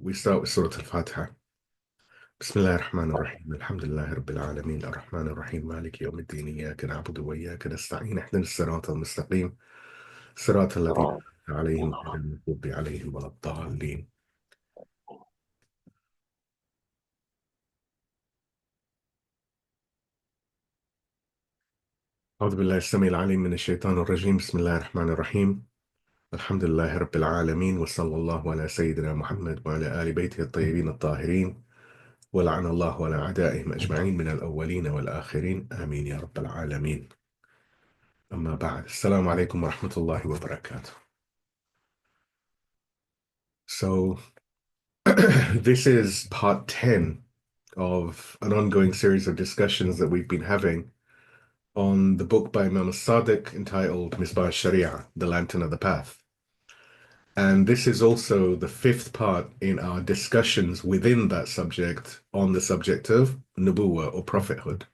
we start with Surah Al-Fatiha. Bismillah ar-Rahman ar-Rahim. Alhamdulillah Rabbil Alameen. Ar-Rahman ar-Rahim. Maliki yawmiddin. Iyaka na'budu wa iyaka nasta'in. Ihdina as-sirata al-mustaqim. Sirata alladhina an'amta alayhim ghayril maghdubi alayhim wa lad-dallin. أعوذ بالله السميع العليم من الشيطان الرجيم. بسم الله الرحمن الرحيم. الحمد لله رب العالمين وصلى الله على سيدنا محمد وعلى آل بيته الطيبين الطاهرين ولعن الله على أعدائهم أجمعين من الأولين والآخرين آمين يا رب العالمين. أما بعد, Assalamu alaikum wa rahmatullahi wa barakatuh. So, this is part 10 of an ongoing series of discussions that we've been having on the book by Imam Sadiq entitled Misbah ash-Sharia, The Lantern of the Path. And this is also the fifth part in our discussions within that subject on the subject of Nubuwwah or prophethood.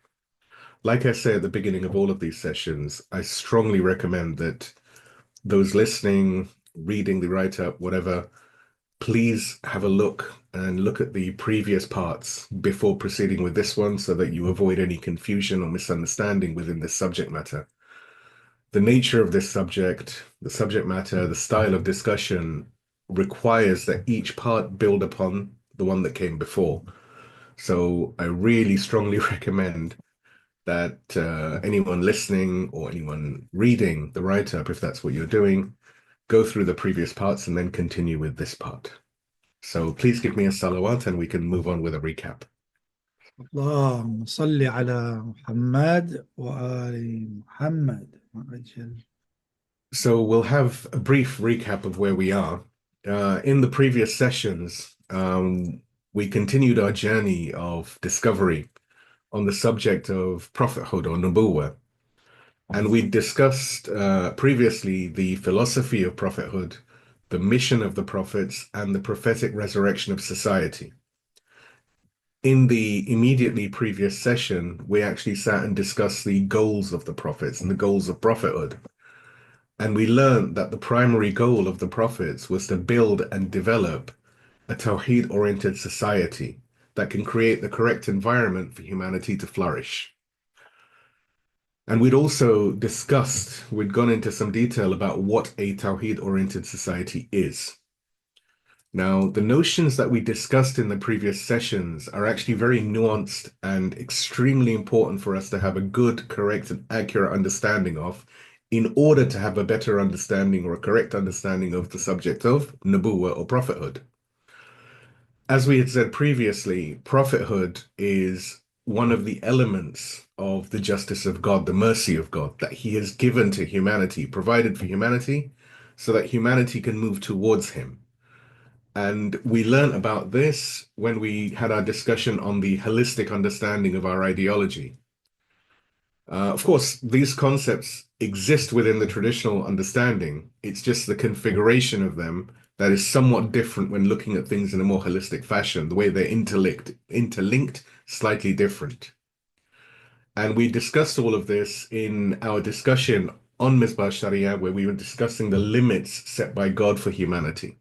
Like I say at the beginning of all of these sessions, I strongly recommend that those listening, reading the write-up, whatever, please have a look at the previous parts before proceeding with this one so that you avoid any confusion or misunderstanding within this subject matter. The nature of this subject, the subject matter, the style of discussion requires that each part build upon the one that came before. So I really strongly recommend that anyone listening or anyone reading the write-up, if that's what you're doing, go through the previous parts and then continue with this part. So please give me a salawat and we can move on with a recap. اللهم صل على محمد وآل محمد وأجل. So we'll have a brief recap of where we are. In the previous sessions, we continued our journey of discovery on the subject of prophethood or nubuwwah. And we discussed previously the philosophy of prophethood, the mission of the prophets, and the prophetic resurrection of society. In the immediately previous session, we actually sat and discussed the goals of the prophets and the goals of prophethood. And we learned that the primary goal of the prophets was to build and develop a Tawheed-Oriented society that can create the correct environment for humanity to flourish. And we'd also discussed, we'd gone into some detail about what a Tawheed-Oriented society is. Now, the notions that we discussed in the previous sessions are actually very nuanced and extremely important for us to have a good, correct, and accurate understanding of in order to have a better understanding or a correct understanding of the subject of nubuwwah or prophethood. As we had said previously, prophethood is one of the elements of the justice of God, the mercy of God that he has given to humanity, provided for humanity, so that humanity can move towards him. And we learned about this when we had our discussion on the holistic understanding of our ideology. Of course, these concepts exist within the traditional understanding. It's just the configuration of them that is somewhat different when looking at things in a more holistic fashion. The way they're interlinked, slightly different. And we discussed all of this in our discussion on Misbah Sharia, where we were discussing the limits set by God for humanity.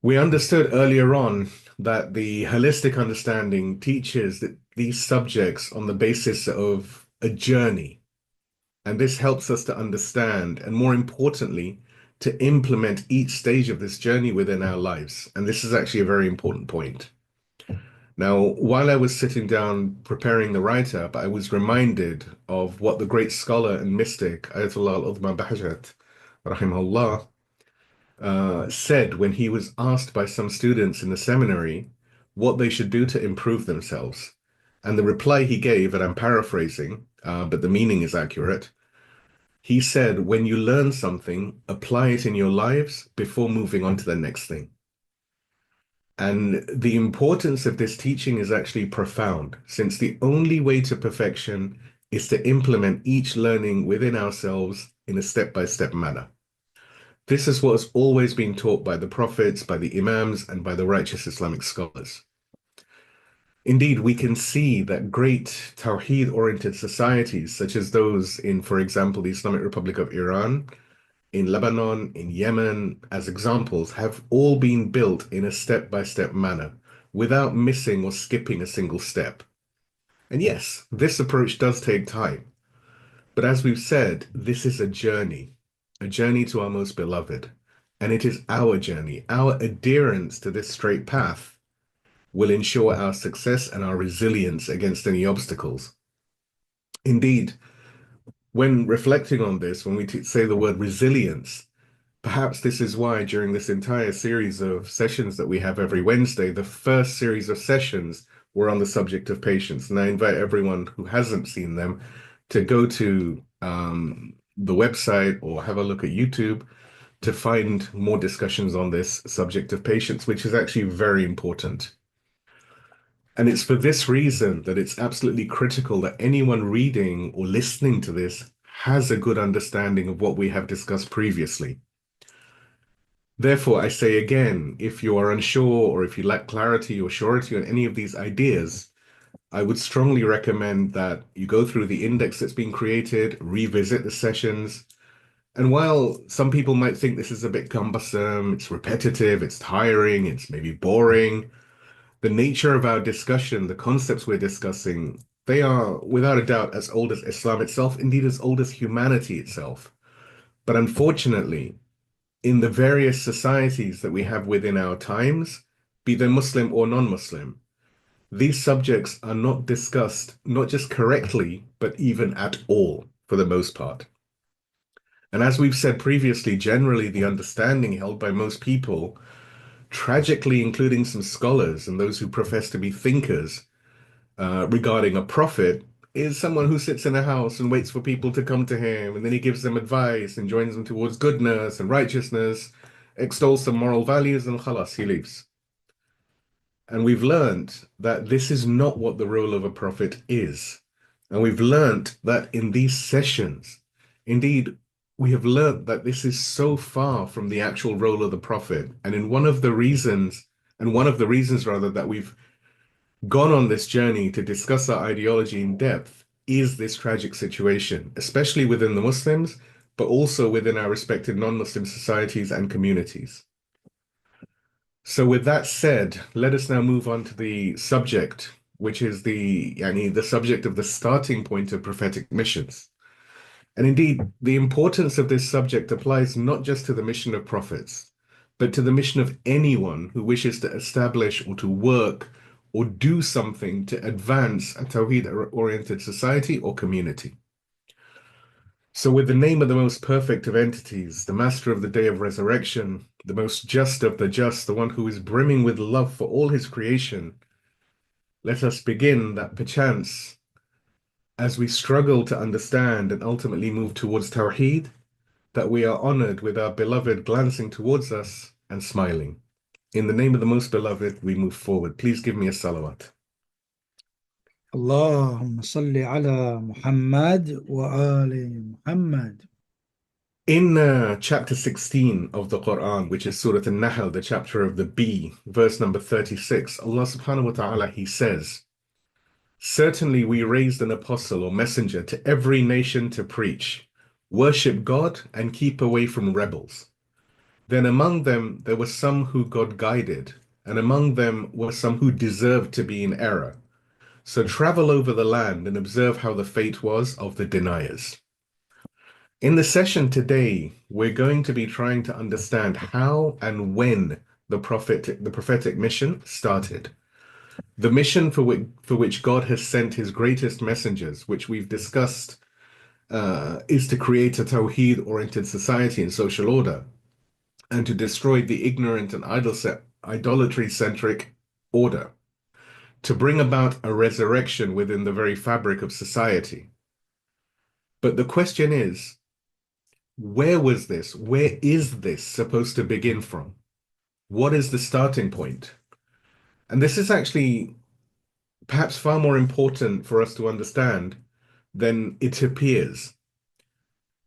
We understood earlier on that the holistic understanding teaches that these subjects on the basis of a journey, and this helps us to understand, and more importantly, to implement each stage of this journey within our lives. And this is actually a very important point. Now, while I was sitting down preparing the write-up, I was reminded of what the great scholar and mystic, Ayatollah Al-Udhma Bahjat, rahimahullah, said when he was asked by some students in the seminary what they should do to improve themselves. And the reply he gave, and I'm paraphrasing, but the meaning is accurate. He said, when you learn something, apply it in your lives before moving on to the next thing. And the importance of this teaching is actually profound, since the only way to perfection is to implement each learning within ourselves in a step-by-step manner. This is what has always been taught by the prophets, by the imams, and by the righteous Islamic scholars. Indeed, we can see that great Tawheed-oriented societies, such as those in, for example, the Islamic Republic of Iran, in Lebanon, in Yemen, as examples, have all been built in a step-by-step manner without missing or skipping a single step. And yes, this approach does take time. But as we've said, this is a journey to our most beloved. And it is our journey. Our adherence to this straight path will ensure our success and our resilience against any obstacles. Indeed, when reflecting on this, when we say the word resilience, perhaps this is why during this entire series of sessions that we have every Wednesday, the first series of sessions were on the subject of patience. And I invite everyone who hasn't seen them to go to the website or have a look at YouTube to find more discussions on this subject of patience, which is actually very important. And it's for this reason that it's absolutely critical that anyone reading or listening to this has a good understanding of what we have discussed previously. Therefore, I say again, if you are unsure or if you lack clarity or surety on any of these ideas, I would strongly recommend that you go through the index that's been created, revisit the sessions. And while some people might think this is a bit cumbersome, it's repetitive, it's tiring, it's maybe boring, the nature of our discussion, the concepts we're discussing, they are without a doubt as old as Islam itself, indeed as old as humanity itself. But unfortunately, in the various societies that we have within our times, be they Muslim or non-Muslim, these subjects are not discussed, not just correctly, but even at all, for the most part. And as we've said previously, generally the understanding held by most people, tragically including some scholars and those who profess to be thinkers, regarding a prophet, is someone who sits in a house and waits for people to come to him, and then he gives them advice and joins them towards goodness and righteousness, extols some moral values, and khalas, he leaves. And we've learned that this is not what the role of a prophet is. And we've learned that in these sessions, indeed, we have learned that this is so far from the actual role of the prophet. And one of the reasons rather that we've gone on this journey to discuss our ideology in depth is this tragic situation, especially within the Muslims, but also within our respective non-Muslim societies and communities. So with that said, let us now move on to the subject, which is the subject of the starting point of prophetic missions. And indeed, the importance of this subject applies not just to the mission of prophets, but to the mission of anyone who wishes to establish or to work or do something to advance a Tawheed-oriented society or community. So, with the name of the most perfect of entities, the master of the day of resurrection, the most just of the just, the one who is brimming with love for all his creation, let us begin that perchance, as we struggle to understand and ultimately move towards Tawheed, that we are honored with our beloved glancing towards us and smiling. In the name of the most beloved, we move forward. Please give me a salawat. اللهم صل على محمد وآل محمد. In chapter 16 of the Quran, which is Surah An-Nahl, the chapter of the bee, verse number 36, Allah subhanahu wa ta'ala, He says, certainly we raised an apostle or messenger to every nation to preach, worship God and keep away from rebels. Then among them there were some who God guided, and among them were some who deserved to be in error. So travel over the land and observe how the fate was of the deniers. In the session today, we're going to be trying to understand how and when the prophetic mission started. The mission for which God has sent his greatest messengers, which we've discussed, is to create a Tawheed-oriented society and social order, and to destroy the ignorant and idolatry-centric order, to bring about a resurrection within the very fabric of society. But the question is, where was this? Where is this supposed to begin from? What is the starting point? And this is actually perhaps far more important for us to understand than it appears.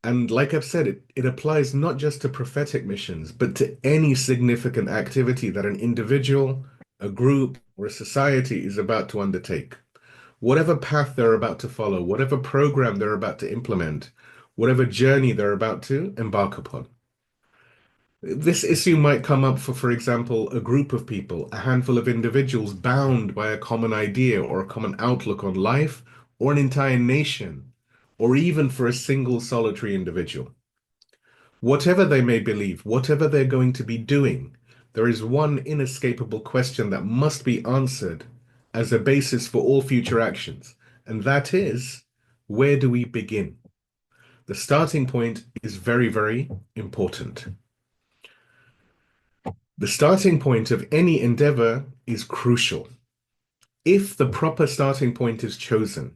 And like I've said, it applies not just to prophetic missions, but to any significant activity that an individual, a group, or a society is about to undertake. Whatever path they're about to follow, whatever program they're about to implement, whatever journey they're about to embark upon. This issue might come up for example, a group of people, a handful of individuals bound by a common idea or a common outlook on life, or an entire nation, or even for a single solitary individual. Whatever they may believe, whatever they're going to be doing, there is one inescapable question that must be answered as a basis for all future actions, and that is, where do we begin? The starting point is very, very important. The starting point of any endeavor is crucial. If the proper starting point is chosen,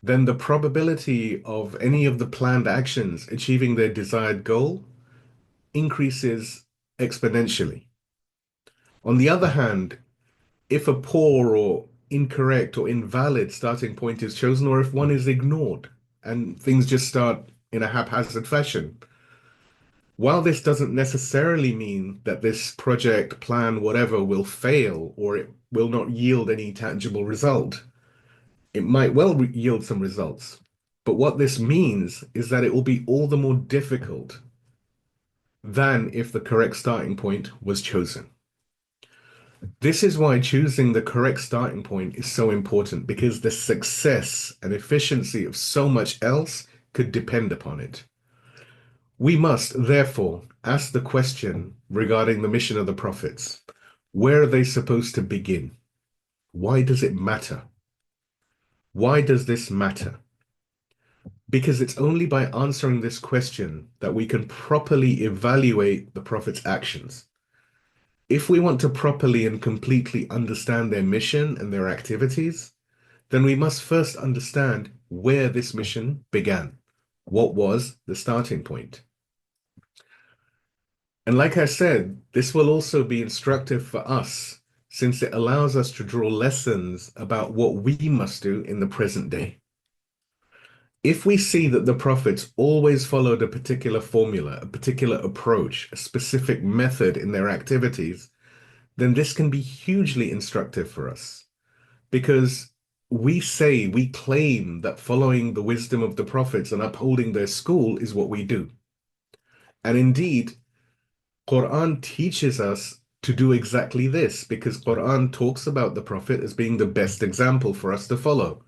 then the probability of any of the planned actions achieving their desired goal increases exponentially. On the other hand, if a poor or incorrect or invalid starting point is chosen, or if one is ignored and things just start in a haphazard fashion, while this doesn't necessarily mean that this project, plan, whatever will fail or it will not yield any tangible result, it might well yield some results. But what this means is that it will be all the more difficult than if the correct starting point was chosen. This is why choosing the correct starting point is so important, because the success and efficiency of so much else could depend upon it. We must, therefore, ask the question regarding the mission of the prophets. Where are they supposed to begin? Why does it matter? Why does this matter? Because it's only by answering this question that we can properly evaluate the prophet's actions. If we want to properly and completely understand their mission and their activities, then we must first understand where this mission began. What was the starting point? And like I said, this will also be instructive for us, since it allows us to draw lessons about what we must do in the present day. If we see that the prophets always followed a particular formula, a particular approach, a specific method in their activities, then this can be hugely instructive for us, because we claim that following the wisdom of the prophets and upholding their school is what we do. And indeed, Quran teaches us to do exactly this, because Quran talks about the prophet as being the best example for us to follow.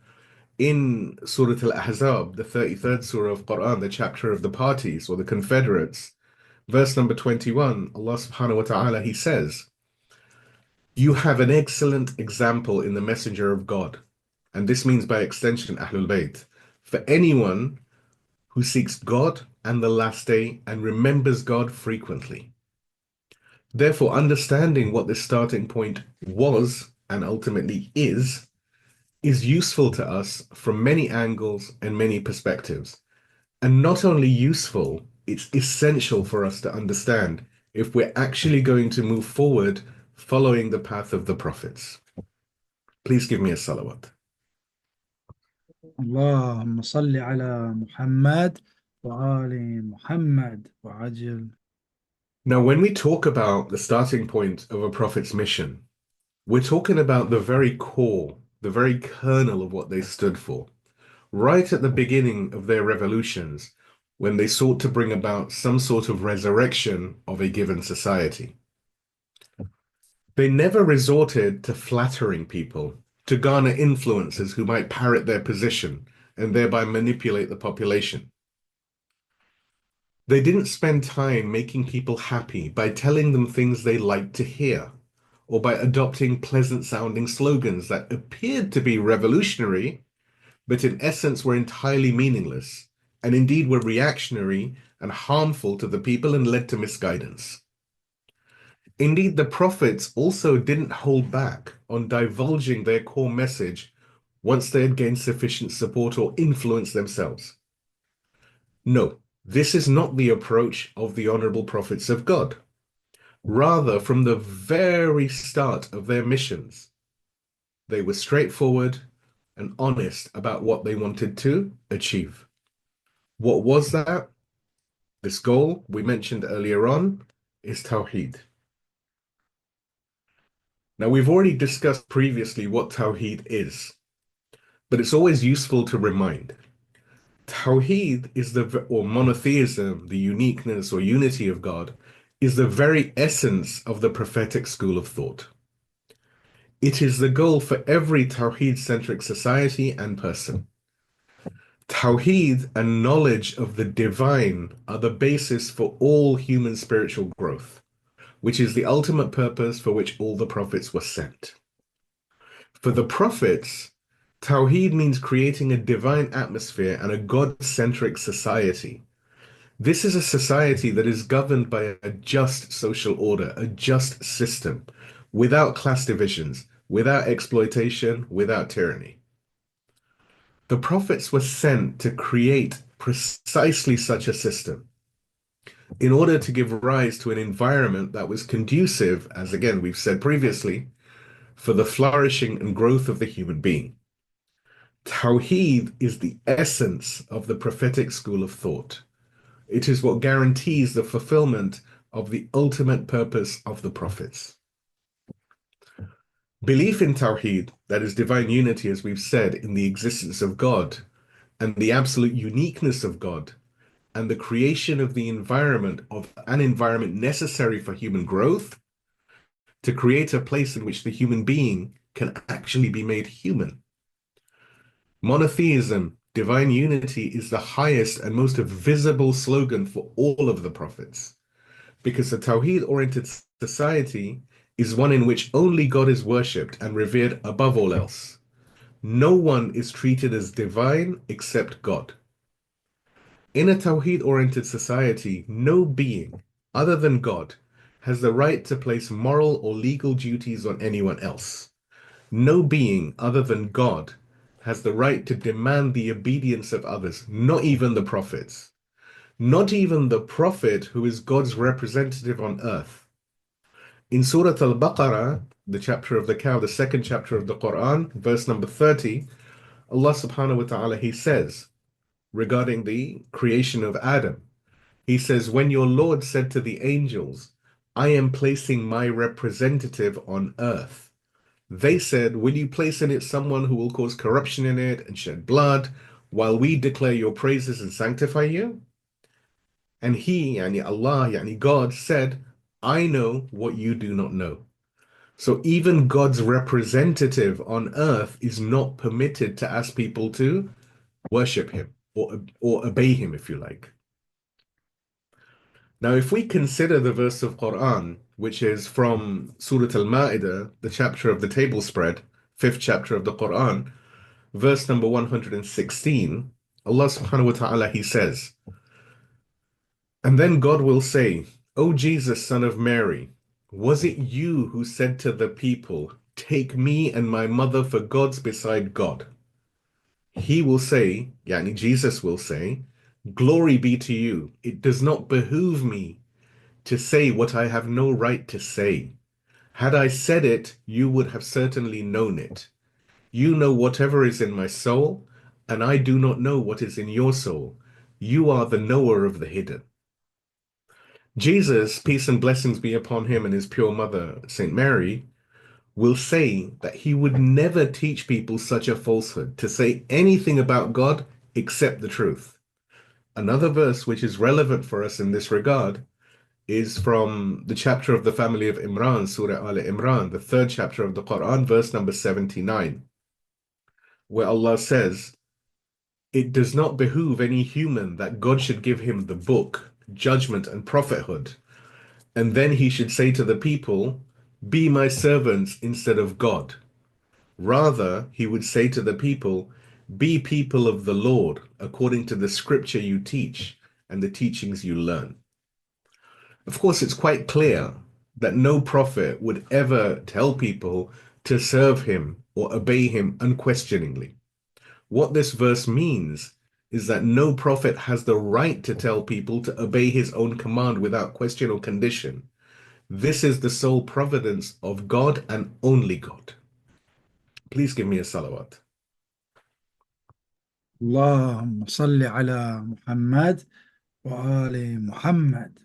In Surah Al-Ahzab, the 33rd surah of Quran, the chapter of the parties or the confederates, verse number 21, Allah subhanahu wa ta'ala, he says, "You have an excellent example in the messenger of God." And this means by extension Ahlul Bayt. For anyone who seeks God and the last day and remembers God frequently. Therefore, understanding what this starting point was and ultimately is useful to us from many angles and many perspectives. And not only useful, it's essential for us to understand if we're actually going to move forward following the path of the prophets. Please give me a salawat. اللهم صل على محمد وآل محمد وعجل. Now, when we talk about the starting point of a prophet's mission, we're talking about the very core, the very kernel of what they stood for. Right at the beginning of their revolutions, when they sought to bring about some sort of resurrection of a given society. They never resorted to flattering people, to garner influencers who might parrot their position and thereby manipulate the population. They didn't spend time making people happy by telling them things they liked to hear, or by adopting pleasant-sounding slogans that appeared to be revolutionary, but in essence were entirely meaningless, and indeed were reactionary and harmful to the people and led to misguidance. Indeed, the prophets also didn't hold back on divulging their core message once they had gained sufficient support or influence themselves. No, this is not the approach of the honorable prophets of God. Rather, from the very start of their missions, they were straightforward and honest about what they wanted to achieve. What was that? This goal we mentioned earlier on is Tawheed. Now, we've already discussed previously what Tawheed is, but it's always useful to remind. Tawheed is or monotheism, the uniqueness or unity of God, is the very essence of the prophetic school of thought. It is the goal for every Tawheed-centric society and person. Tawheed and knowledge of the divine are the basis for all human spiritual growth, which is the ultimate purpose for which all the prophets were sent. For the prophets, Tawheed means creating a divine atmosphere and a God-centric society. This is a society that is governed by a just social order, a just system, without class divisions, without exploitation, without tyranny. The prophets were sent to create precisely such a system in order to give rise to an environment that was conducive, as again we've said previously, for the flourishing and growth of the human being. Tawheed is the essence of the prophetic school of thought. It is what guarantees the fulfillment of the ultimate purpose of the prophets. Belief in Tawheed, that is divine unity, as we've said, in the existence of God and the absolute uniqueness of God, and the creation of the environment of an environment necessary for human growth, to create a place in which the human being can actually be made human. Monotheism, divine unity, is the highest and most visible slogan for all of the prophets, because the Tawheed-oriented society is one in which only God is worshipped and revered above all else. No one is treated as divine except God. In a Tawheed-oriented society, no being other than God has the right to place moral or legal duties on anyone else. No being other than God has the right to demand the obedience of others, not even the prophets. Not even the prophet who is God's representative on earth. In Surah Al-Baqarah, the chapter of the cow, the second chapter of the Quran, verse number 30, Allah subhanahu wa ta'ala, He says, regarding the creation of Adam, He says, when your Lord said to the angels, I am placing my representative on earth. They said, will you place in it someone who will cause corruption in it and shed blood while we declare your praises and sanctify you? And He, yani Allah, yani God, said, I know what you do not know. So even God's representative on earth is not permitted to ask people to worship Him or obey Him, if you like. Now, if we consider the verse of Quran, which is from Surah Al-Ma'idah, the chapter of the table spread, fifth chapter of the Quran, verse number 116, Allah subhanahu wa ta'ala, He says, and then God will say, O Jesus, son of Mary, was it you who said to the people, take me and my mother for gods beside God? He will say, yani Jesus will say, glory be to you. It does not behoove me to say what I have no right to say. Had I said it, you would have certainly known it. You know whatever is in my soul, and I do not know what is in your soul. You are the knower of the hidden. Jesus, peace and blessings be upon him and his pure mother, Saint Mary, will say that he would never teach people such a falsehood, to say anything about God except the truth. Another verse which is relevant for us in this regard is from the chapter of the family of Imran, Surah Al-Imran, the third chapter of the Quran, verse number 79, where Allah says, it does not behoove any human that God should give him the book, judgment, and prophethood, and then he should say to the people, be my servants instead of God. Rather, he would say to the people, be people of the Lord, according to the scripture you teach and the teachings you learn. Of course, it's quite clear that no prophet would ever tell people to serve him or obey him unquestioningly. What this verse means is that no prophet has the right to tell people to obey his own command without question or condition. This is the sole providence of God and only God. Please give me a salawat. اللهم صل على محمد وآل محمد.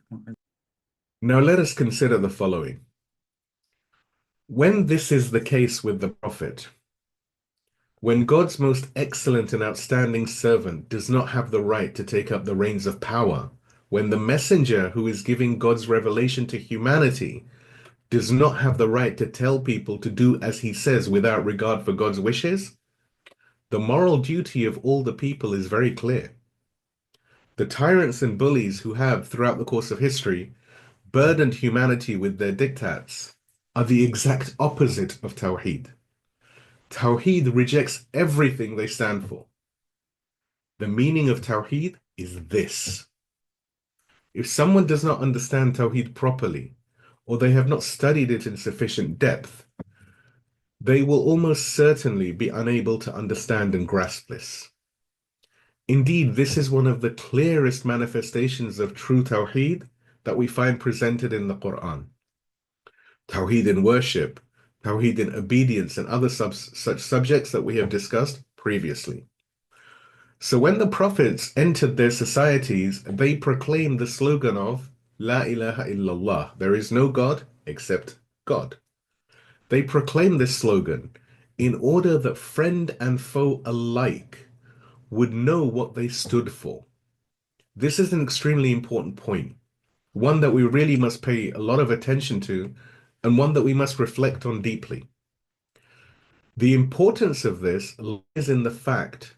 Now let us consider the following. When this is the case with the prophet, When God's most excellent and outstanding servant does not have the right to take up the reins of power, when the messenger who is giving God's revelation to humanity does not have the right to tell people to do as he says without regard for God's wishes, the moral duty of all the people is very clear. The tyrants and bullies who have, throughout the course of history, burdened humanity with their diktats are the exact opposite of Tawheed. Tawheed rejects everything they stand for. The meaning of Tawheed is this. If someone does not understand Tawheed properly, or they have not studied it in sufficient depth, they will almost certainly be unable to understand and grasp this. Indeed, this is one of the clearest manifestations of true Tawheed that we find presented in the Quran. Tawheed in worship, Tawheed in obedience, and other such subjects that we have discussed previously. So when the prophets entered their societies, they proclaimed the slogan of La ilaha illallah, there is no God except God. They proclaimed this slogan in order that friend and foe alike would know what they stood for. This is an extremely important point, one that we really must pay a lot of attention to, and one that we must reflect on deeply. The importance of this lies in the fact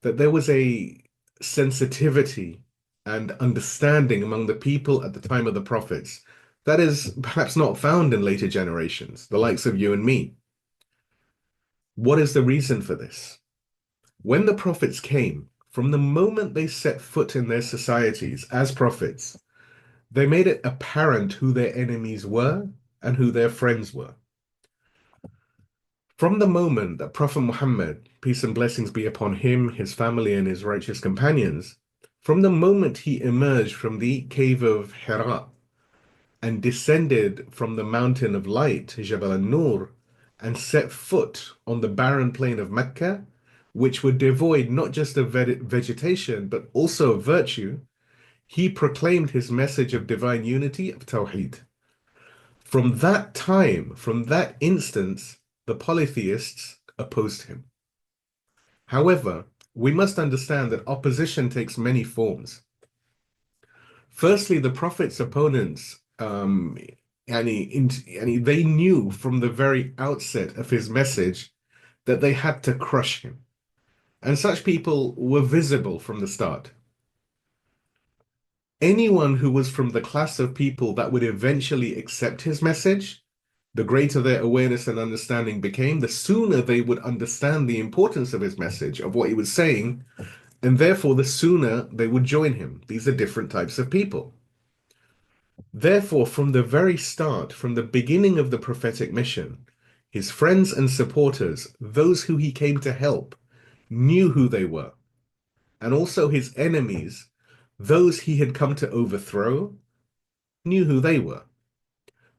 that there was a sensitivity and understanding among the people at the time of the prophets that is perhaps not found in later generations, the likes of you and me. What is the reason for this? When the prophets came, from the moment they set foot in their societies as prophets, they made it apparent who their enemies were and who their friends were. From the moment that Prophet Muhammad, peace and blessings be upon him, his family, and his righteous companions, from the moment he emerged from the cave of Hira and descended from the mountain of light, Jabal al-Nur, and set foot on the barren plain of Mecca, which were devoid not just of vegetation, but also of virtue, he proclaimed his message of divine unity of Tawheed. From that time, from that instance, the polytheists opposed him. However, we must understand that opposition takes many forms. Firstly, the Prophet's opponents, they knew from the very outset of his message that they had to crush him. And such people were visible from the start. Anyone who was from the class of people that would eventually accept his message, the greater their awareness and understanding became, the sooner they would understand the importance of his message, of what he was saying, and therefore the sooner they would join him. These are different types of people. Therefore, from the very start, from the beginning of the prophetic mission, his friends and supporters, those who he came to help, knew who they were. And also his enemies, those he had come to overthrow, knew who they were.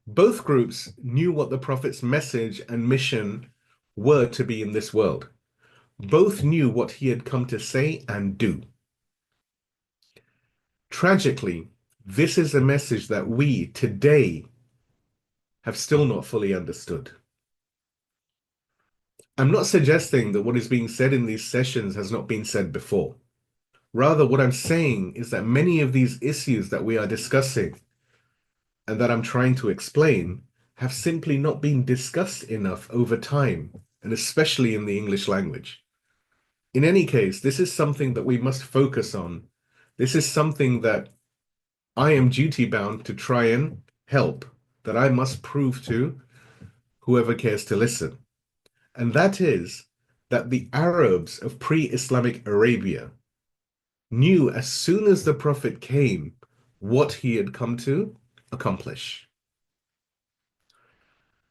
Both groups knew what the prophet's message and mission were to be in this world. Both knew what he had come to say and do. Tragically, this is a message that we today have still not fully understood. I'm not suggesting that what is being said in these sessions has not been said before. Rather, what I'm saying is that many of these issues that we are discussing and that I'm trying to explain have simply not been discussed enough over time, and especially in the English language. In any case, this is something that we must focus on. This is something that I am duty bound to try and help, that I must prove to whoever cares to listen. And that is that the Arabs of pre-Islamic Arabia knew as soon as the Prophet came what he had come to accomplish.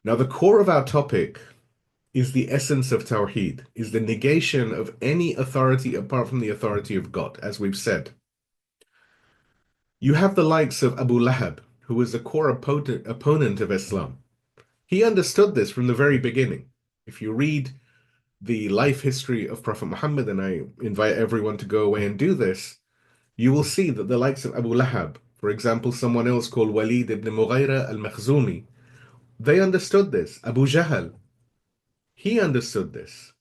Now, the core of our topic is the essence of Tawheed, is the negation of any authority apart from the authority of God, as we've said. You have the likes of Abu Lahab, who was a core opponent of Islam. He understood this from the very beginning. If you read the life history of Prophet Muhammad, and I invite everyone to go away and do this, you will see that the likes of Abu Lahab, for example, someone else called Walid ibn Mughira al-Makhzumi, they understood this. Abu Jahl, he understood this.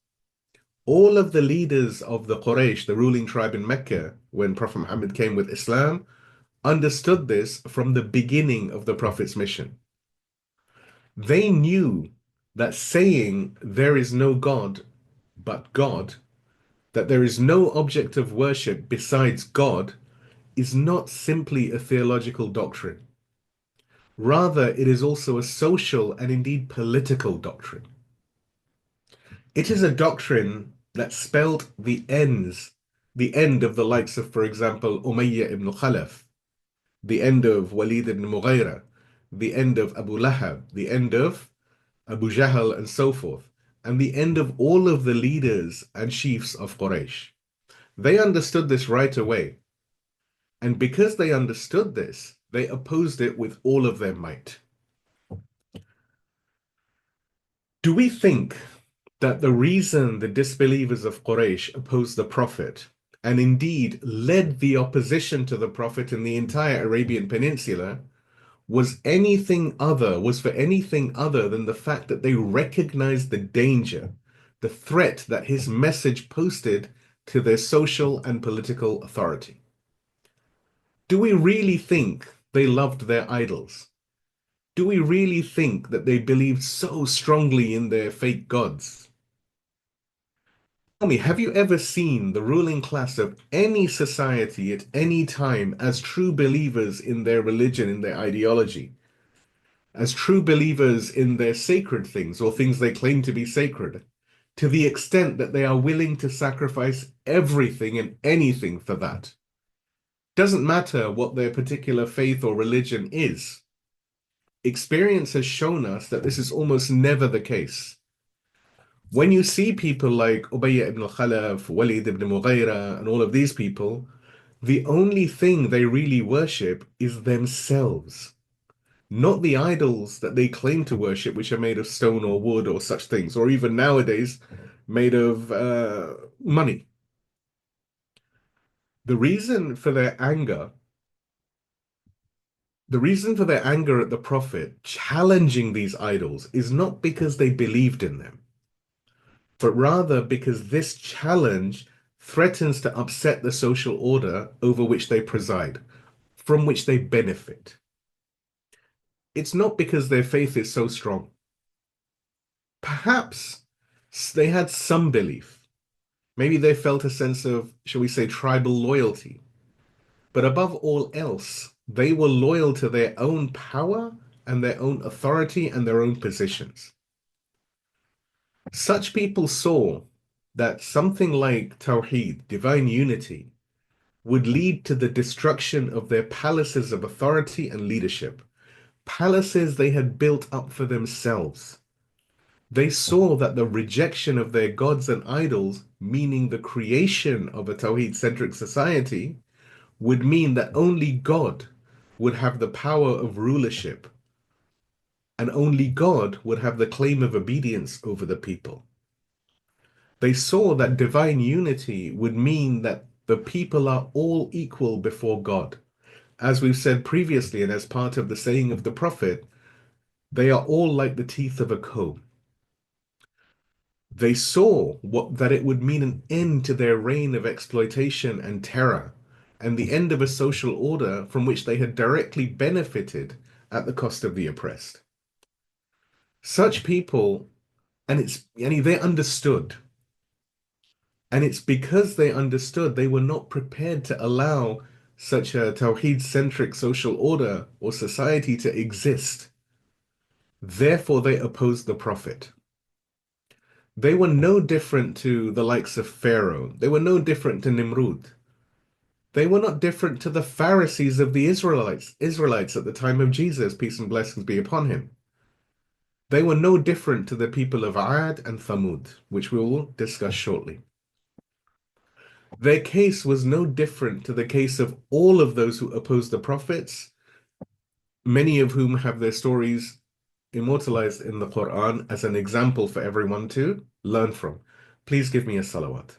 All of the leaders of the Quraysh, the ruling tribe in Mecca, when Prophet Muhammad came with Islam, understood this from the beginning of the Prophet's mission. They knew that saying there is no God but God, that there is no object of worship besides God, is not simply a theological doctrine. Rather, it is also a social and indeed political doctrine. It is a doctrine that spelled the end of the likes of, for example, Umayyah ibn Khalaf, the end of Walid ibn Mughira, the end of Abu Lahab, the end of Abu Jahl, and so forth, and the end of all of the leaders and chiefs of Quraysh. They understood this right away. And because they understood this, they opposed it with all of their might. Do we think that the reason the disbelievers of Quraysh opposed the Prophet and indeed led the opposition to the Prophet in the entire Arabian Peninsula was for anything other than the fact that they recognized the danger, the threat that his message posted to their social and political authority? Do we really think they loved their idols? Do we really think that they believed so strongly in their fake gods? Tell me, have you ever seen the ruling class of any society at any time as true believers in their religion, in their ideology, as true believers in their sacred things or things they claim to be sacred, to the extent that they are willing to sacrifice everything and anything for that? Doesn't matter what their particular faith or religion is. Experience has shown us that this is almost never the case. When you see people like Ubayy ibn Khalaf, Walid ibn Mughira, and all of these people, the only thing they really worship is themselves, not the idols that they claim to worship, which are made of stone or wood or such things, or even nowadays made of money. The reason for their anger, the reason for their anger at the Prophet challenging these idols is not because they believed in them, but rather because this challenge threatens to upset the social order over which they preside, from which they benefit. It's not because their faith is so strong. Perhaps they had some belief. Maybe they felt a sense of, shall we say, tribal loyalty. But above all else, they were loyal to their own power and their own authority and their own positions. Such people saw that something like Tawheed, divine unity, would lead to the destruction of their palaces of authority and leadership, palaces they had built up for themselves. They saw that the rejection of their gods and idols, meaning the creation of a Tawheed-centric society, would mean that only God would have the power of rulership, and only God would have the claim of obedience over the people. They saw that divine unity would mean that the people are all equal before God. As we've said previously, and as part of the saying of the Prophet, they are all like the teeth of a comb. They saw that it would mean an end to their reign of exploitation and terror, and the end of a social order from which they had directly benefited at the cost of the oppressed. Such people, they understood. And it's because they understood they were not prepared to allow such a Tawheed-centric social order or society to exist. Therefore, they opposed the Prophet. They were no different to the likes of Pharaoh. They were no different to Nimrud. They were not different to the Pharisees of the Israelites at the time of Jesus, peace and blessings be upon him. They were no different to the people of Ad and Thamud, which we will discuss shortly. Their case was no different to the case of all of those who opposed the prophets, many of whom have their stories immortalized in the Quran as an example for everyone to learn from. Please give me a salawat.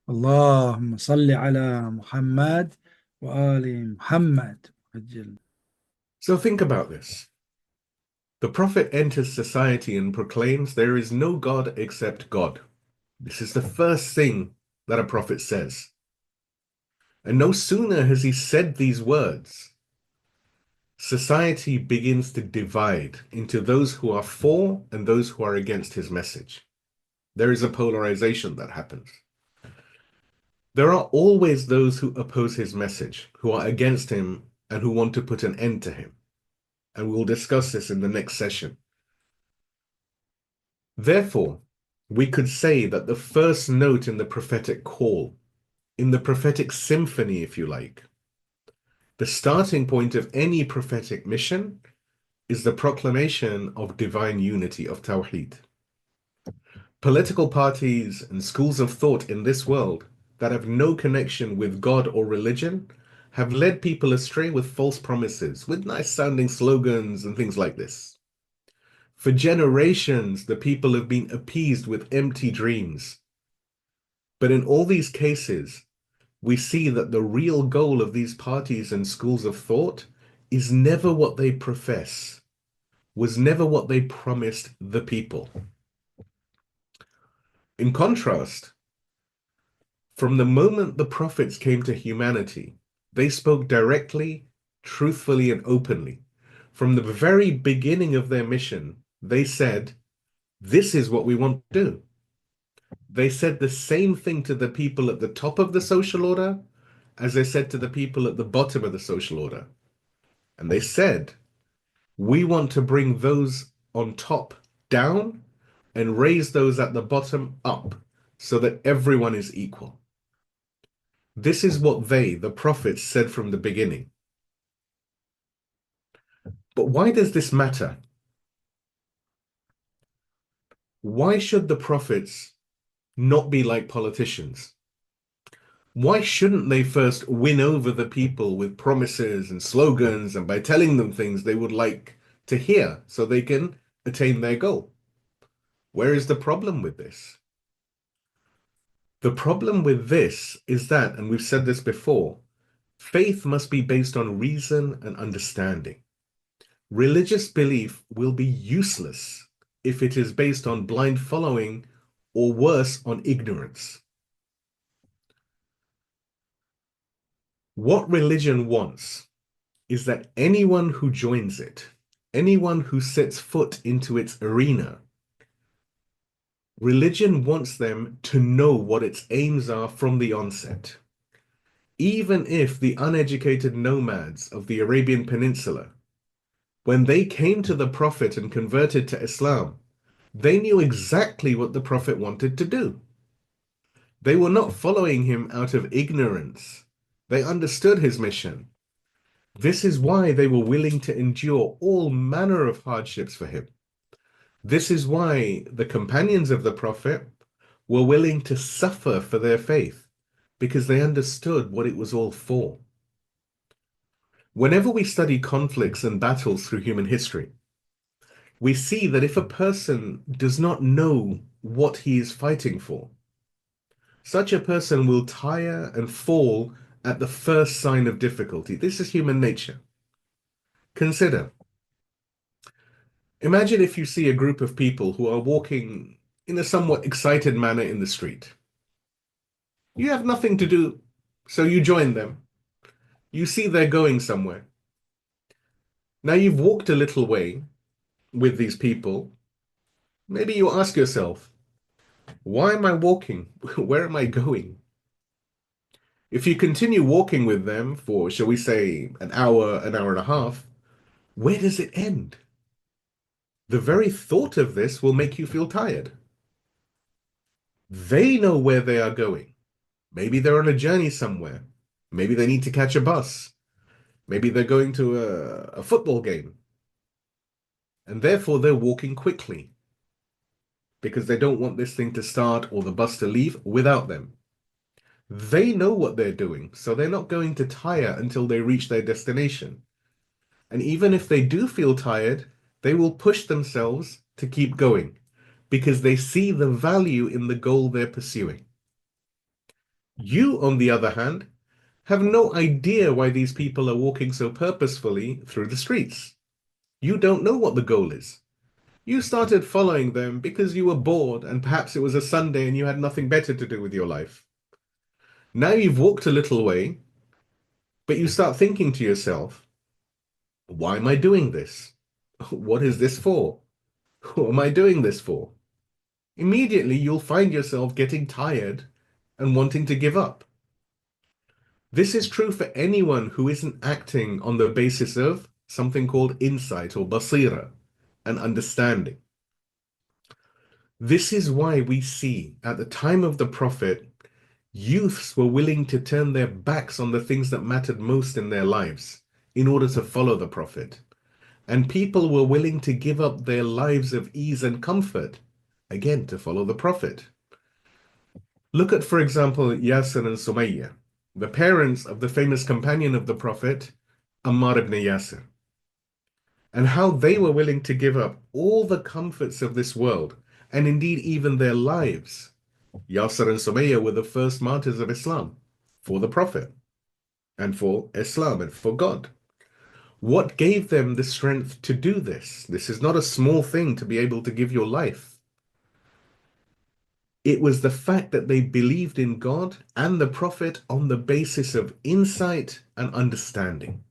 اللهم صل على محمد وآل محمد. عجل. So think about this. The Prophet enters society and proclaims there is no God except God. This is the first thing that a prophet says. And no sooner has he said these words, society begins to divide into those who are for and those who are against his message. There is a polarization that happens. There are always those who oppose his message, who are against him, and who want to put an end to him. And we'll discuss this in the next session. Therefore, we could say that the first note in the prophetic call, in the prophetic symphony, if you like, the starting point of any prophetic mission is the proclamation of divine unity of Tawheed. Political parties and schools of thought in this world that have no connection with God or religion have led people astray with false promises, with nice sounding slogans and things like this. For generations, the people have been appeased with empty dreams. But in all these cases, we see that the real goal of these parties and schools of thought is never what they profess, was never what they promised the people. In contrast, from the moment the prophets came to humanity, they spoke directly, truthfully, and openly. From the very beginning of their mission, they said, this is what we want to do. They said the same thing to the people at the top of the social order as they said to the people at the bottom of the social order. And they said, we want to bring those on top down and raise those at the bottom up so that everyone is equal. This is what they, the prophets, said from the beginning. But why does this matter? Why should the prophets not be like politicians? Why shouldn't they first win over the people with promises and slogans and by telling them things they would like to hear so they can attain their goal? Where is the problem with this? The problem with this is that, and we've said this before, faith must be based on reason and understanding. Religious belief will be useless if it is based on blind following or worse, on ignorance. What religion wants is that anyone who joins it, anyone who sets foot into its arena, religion wants them to know what its aims are from the onset. Even if the uneducated nomads of the Arabian Peninsula, when they came to the Prophet and converted to Islam, they knew exactly what the Prophet wanted to do. They were not following him out of ignorance. They understood his mission. This is why they were willing to endure all manner of hardships for him. This is why the companions of the Prophet were willing to suffer for their faith, because they understood what it was all for. Whenever we study conflicts and battles through human history, we see that if a person does not know what he is fighting for, such a person will tire and fall at the first sign of difficulty. This is human nature. Consider, imagine if you see a group of people who are walking in a somewhat excited manner in the street. You have nothing to do, so you join them. You see they're going somewhere. Now you've walked a little way with these people. Maybe you ask yourself, why am I walking? Where am I going? If you continue walking with them for, shall we say, an hour and a half, where does it end? The very thought of this will make you feel tired. They know where they are going. Maybe they're on a journey somewhere. Maybe they need to catch a bus. Maybe they're going to a football game. And therefore they're walking quickly because they don't want this thing to start or the bus to leave without them. They know what they're doing, so they're not going to tire until they reach their destination. And even if they do feel tired, they will push themselves to keep going because they see the value in the goal they're pursuing. You, on the other hand, have no idea why these people are walking so purposefully through the streets. You don't know what the goal is. You started following them because you were bored and perhaps it was a Sunday and you had nothing better to do with your life. Now you've walked a little way, but you start thinking to yourself, why am I doing this? What is this for? Who am I doing this for? Immediately you'll find yourself getting tired and wanting to give up. This is true for anyone who isn't acting on the basis of something called insight or basira, an understanding. This is why we see at the time of the Prophet, youths were willing to turn their backs on the things that mattered most in their lives in order to follow the Prophet. And people were willing to give up their lives of ease and comfort, again, to follow the Prophet. Look at, for example, Yasir and Sumayya, the parents of the famous companion of the Prophet, Ammar ibn Yasir, and how they were willing to give up all the comforts of this world, and indeed even their lives. Yasir and Sumayya were the first martyrs of Islam for the Prophet and for Islam and for God. What gave them the strength to do this? This is not a small thing to be able to give your life. It was the fact that they believed in God and the Prophet on the basis of insight and understanding,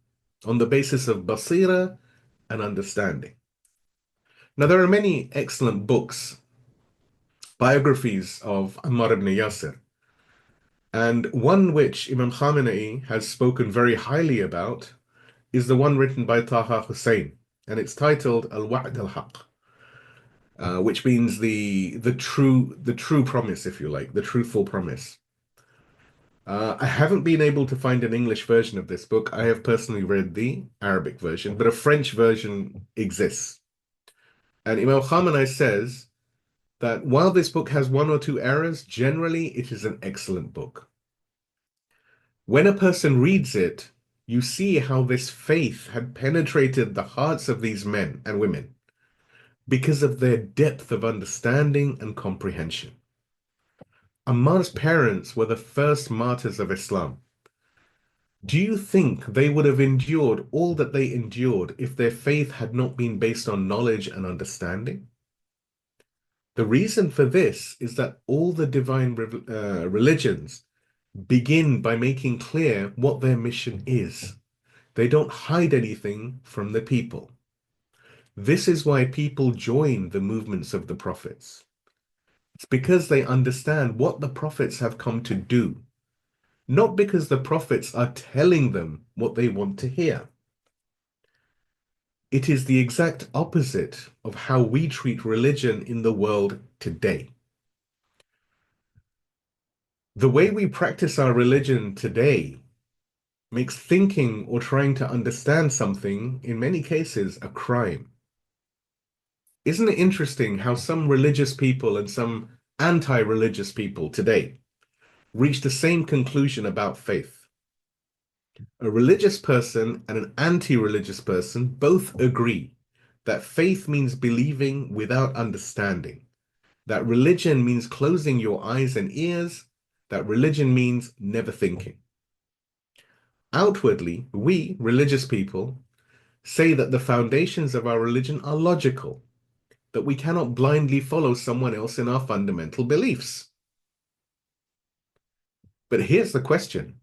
on the basis of basira and understanding. Now, there are many excellent books, biographies of Ammar ibn Yasir, and one which Imam Khamenei has spoken very highly about is the one written by Taha Hussein, and it's titled Al-Wa'd al-Haq, which means the true promise, if you like, the truthful promise. I haven't been able to find an English version of this book. I have personally read the Arabic version, but a French version exists. And Imam Khamenei says that while this book has one or two errors, generally it is an excellent book. When a person reads it, you see how this faith had penetrated the hearts of these men and women because of their depth of understanding and comprehension. Ammar's parents were the first martyrs of Islam. Do you think they would have endured all that they endured if their faith had not been based on knowledge and understanding? The reason for this is that all the divine religions begin by making clear what their mission is. They don't hide anything from the people. This is why people join the movements of the prophets. It's because they understand what the prophets have come to do, not because the prophets are telling them what they want to hear. It is the exact opposite of how we treat religion in the world today. The way we practice our religion today makes thinking or trying to understand something, in many cases, a crime. Isn't it interesting how some religious people and some anti-religious people today reach the same conclusion about faith? A religious person and an anti-religious person both agree that faith means believing without understanding, that religion means closing your eyes and ears, that religion means never thinking. Outwardly, we, religious people, say that the foundations of our religion are logical, that we cannot blindly follow someone else in our fundamental beliefs. But here's the question.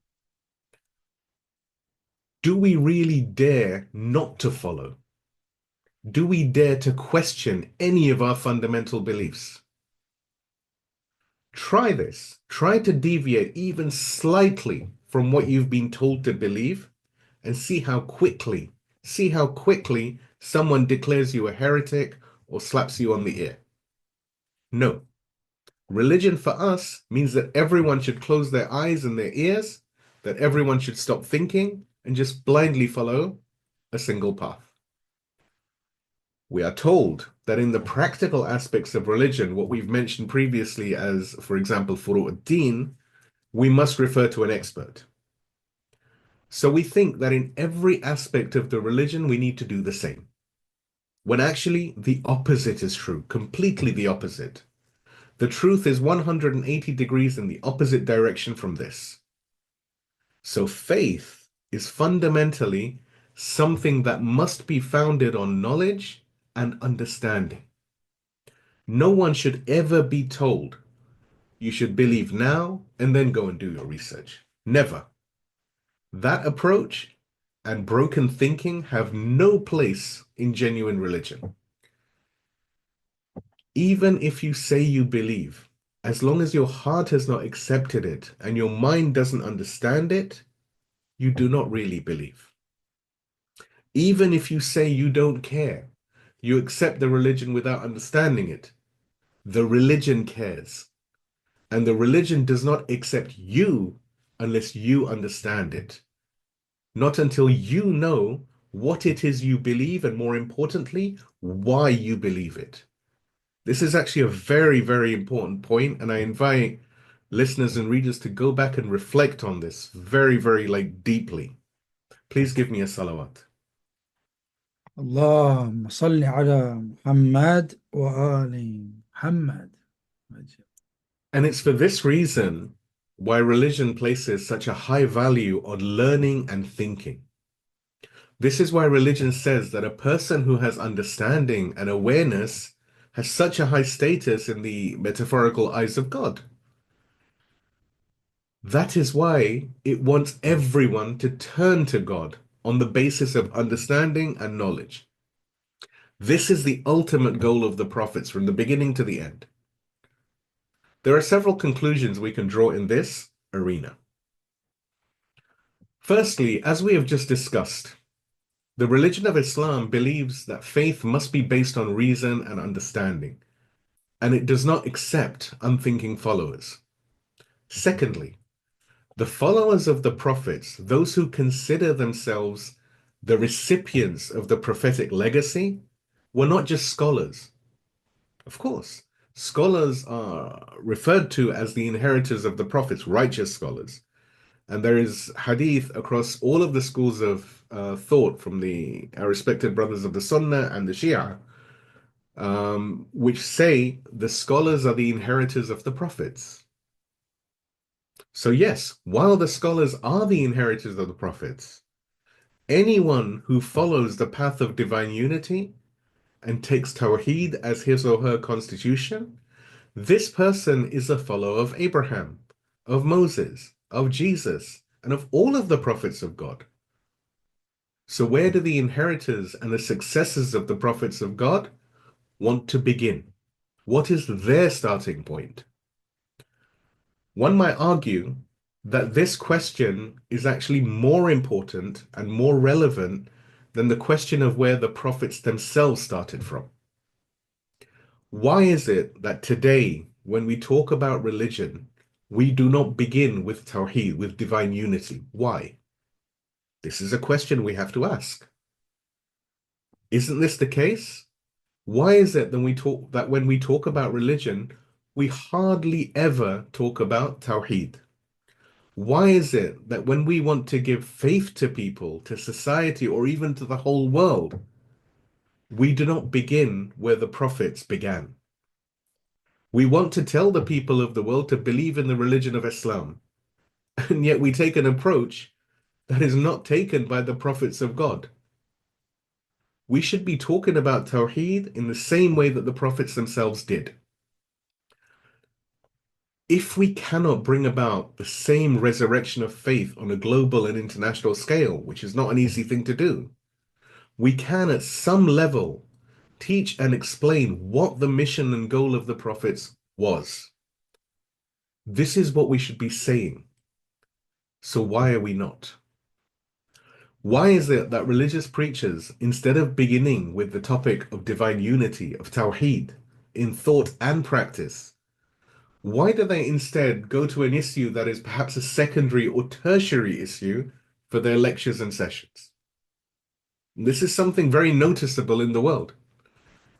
Do we really dare not to follow? Do we dare to question any of our fundamental beliefs? Try this. Try to deviate even slightly from what you've been told to believe and see how quickly someone declares you a heretic or slaps you on the ear. No. Religion for us means that everyone should close their eyes and their ears, that everyone should stop thinking and just blindly follow a single path. We are told that in the practical aspects of religion, what we've mentioned previously as, for example, Furu'ud-Din, we must refer to an expert. So we think that in every aspect of the religion, we need to do the same, when actually the opposite is true, completely the opposite. The truth is 180 degrees in the opposite direction from this. So faith is fundamentally something that must be founded on knowledge and understanding. No one should ever be told you should believe now and then go and do your research. Never. That approach and broken thinking have no place in genuine religion. Even if you say you believe, as long as your heart has not accepted it and your mind doesn't understand it, you do not really believe. Even if you say you don't care, you accept the religion without understanding it, the religion cares. And the religion does not accept you unless you understand it. Not until you know what it is you believe, and more importantly, why you believe it. This is actually a very, very important point, and I invite listeners and readers to go back and reflect on this very, very deeply. Please give me a salawat. اللهم صل على محمد وآل محمد. And it's for this reason why religion places such a high value on learning and thinking. This is why religion says that a person who has understanding and awareness has such a high status in the metaphorical eyes of God. That is why it wants everyone to turn to God on the basis of understanding and knowledge. This is the ultimate goal of the prophets from the beginning to the end. There are several conclusions we can draw in this arena. Firstly, as we have just discussed, the religion of Islam believes that faith must be based on reason and understanding, and it does not accept unthinking followers. Secondly, the followers of the prophets, those who consider themselves the recipients of the prophetic legacy, were not just scholars. Of course, scholars are referred to as the inheritors of the prophets, righteous scholars. And there is hadith across all of the schools of thought from our respected brothers of the Sunnah and the Shia, which say the scholars are the inheritors of the prophets. So yes, while the scholars are the inheritors of the prophets, anyone who follows the path of divine unity and takes Tawheed as his or her constitution, this person is a follower of Abraham, of Moses, of Jesus, and of all of the prophets of God. So where do the inheritors and the successors of the prophets of God want to begin? What is their starting point? One might argue that this question is actually more important and more relevant than the question of where the prophets themselves started from. Why is it that today, when we talk about religion, we do not begin with Tawheed, with divine unity? Why? This is a question we have to ask. Isn't this the case? Why is it that when we talk about religion, we hardly ever talk about Tawheed? Why is it that when we want to give faith to people, to society, or even to the whole world, we do not begin where the prophets began? We want to tell the people of the world to believe in the religion of Islam, and yet we take an approach that is not taken by the prophets of God. We should be talking about Tawheed in the same way that the prophets themselves did. If we cannot bring about the same resurrection of faith on a global and international scale, which is not an easy thing to do, we can at some level teach and explain what the mission and goal of the prophets was. This is what we should be saying. So why are we not? Why is it that religious preachers, instead of beginning with the topic of divine unity, of Tawheed, in thought and practice, why do they instead go to an issue that is perhaps a secondary or tertiary issue for their lectures and sessions? This is something very noticeable in the world.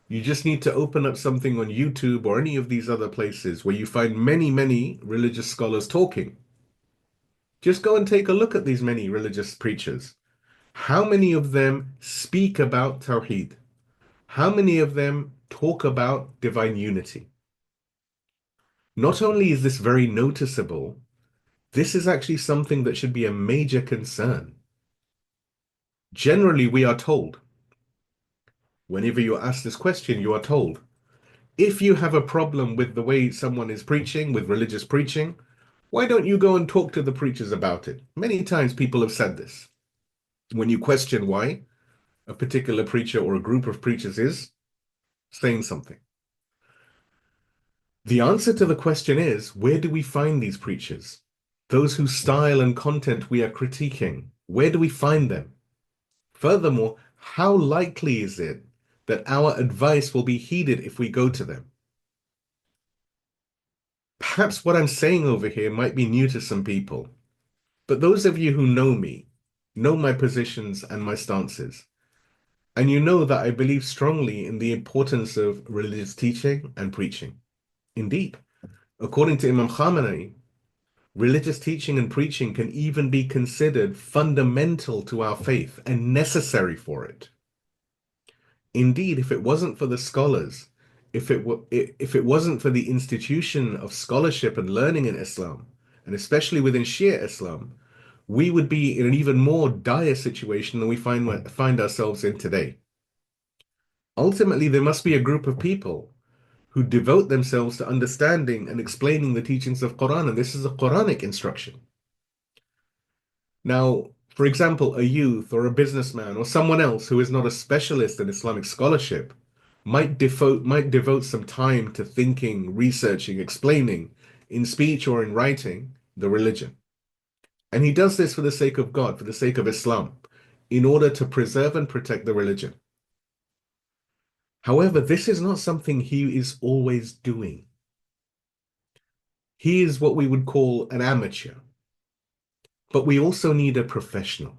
You just need to open up something on YouTube or any of these other places where you find many, many religious scholars talking. Just go and take a look at these many religious preachers. How many of them speak about Tawheed? How many of them talk about divine unity? Not only is this very noticeable, this is actually something that should be a major concern. Generally, we are told, whenever you ask this question, you are told, if you have a problem with the way someone is preaching, with religious preaching, why don't you go and talk to the preachers about it? Many times people have said this. When you question why a particular preacher or a group of preachers is saying something, the answer to the question is, where do we find these preachers? Those whose style and content we are critiquing, where do we find them? Furthermore, how likely is it that our advice will be heeded if we go to them? Perhaps what I'm saying over here might be new to some people, but those of you who know me know my positions and my stances, and you know that I believe strongly in the importance of religious teaching and preaching. Indeed, according to Imam Khamenei, religious teaching and preaching can even be considered fundamental to our faith and necessary for it. Indeed, if it wasn't for the scholars, if it wasn't for the institution of scholarship and learning in Islam, and especially within Shia Islam, we would be in an even more dire situation than we find ourselves in today. Ultimately, there must be a group of people who devote themselves to understanding and explaining the teachings of Quran, and this is a Quranic instruction. Now, for example, a youth or a businessman or someone else who is not a specialist in Islamic scholarship might devote some time to thinking, researching, explaining in speech or in writing the religion. And he does this for the sake of God, for the sake of Islam, in order to preserve and protect the religion. However, this is not something he is always doing. He is what we would call an amateur. But we also need a professional.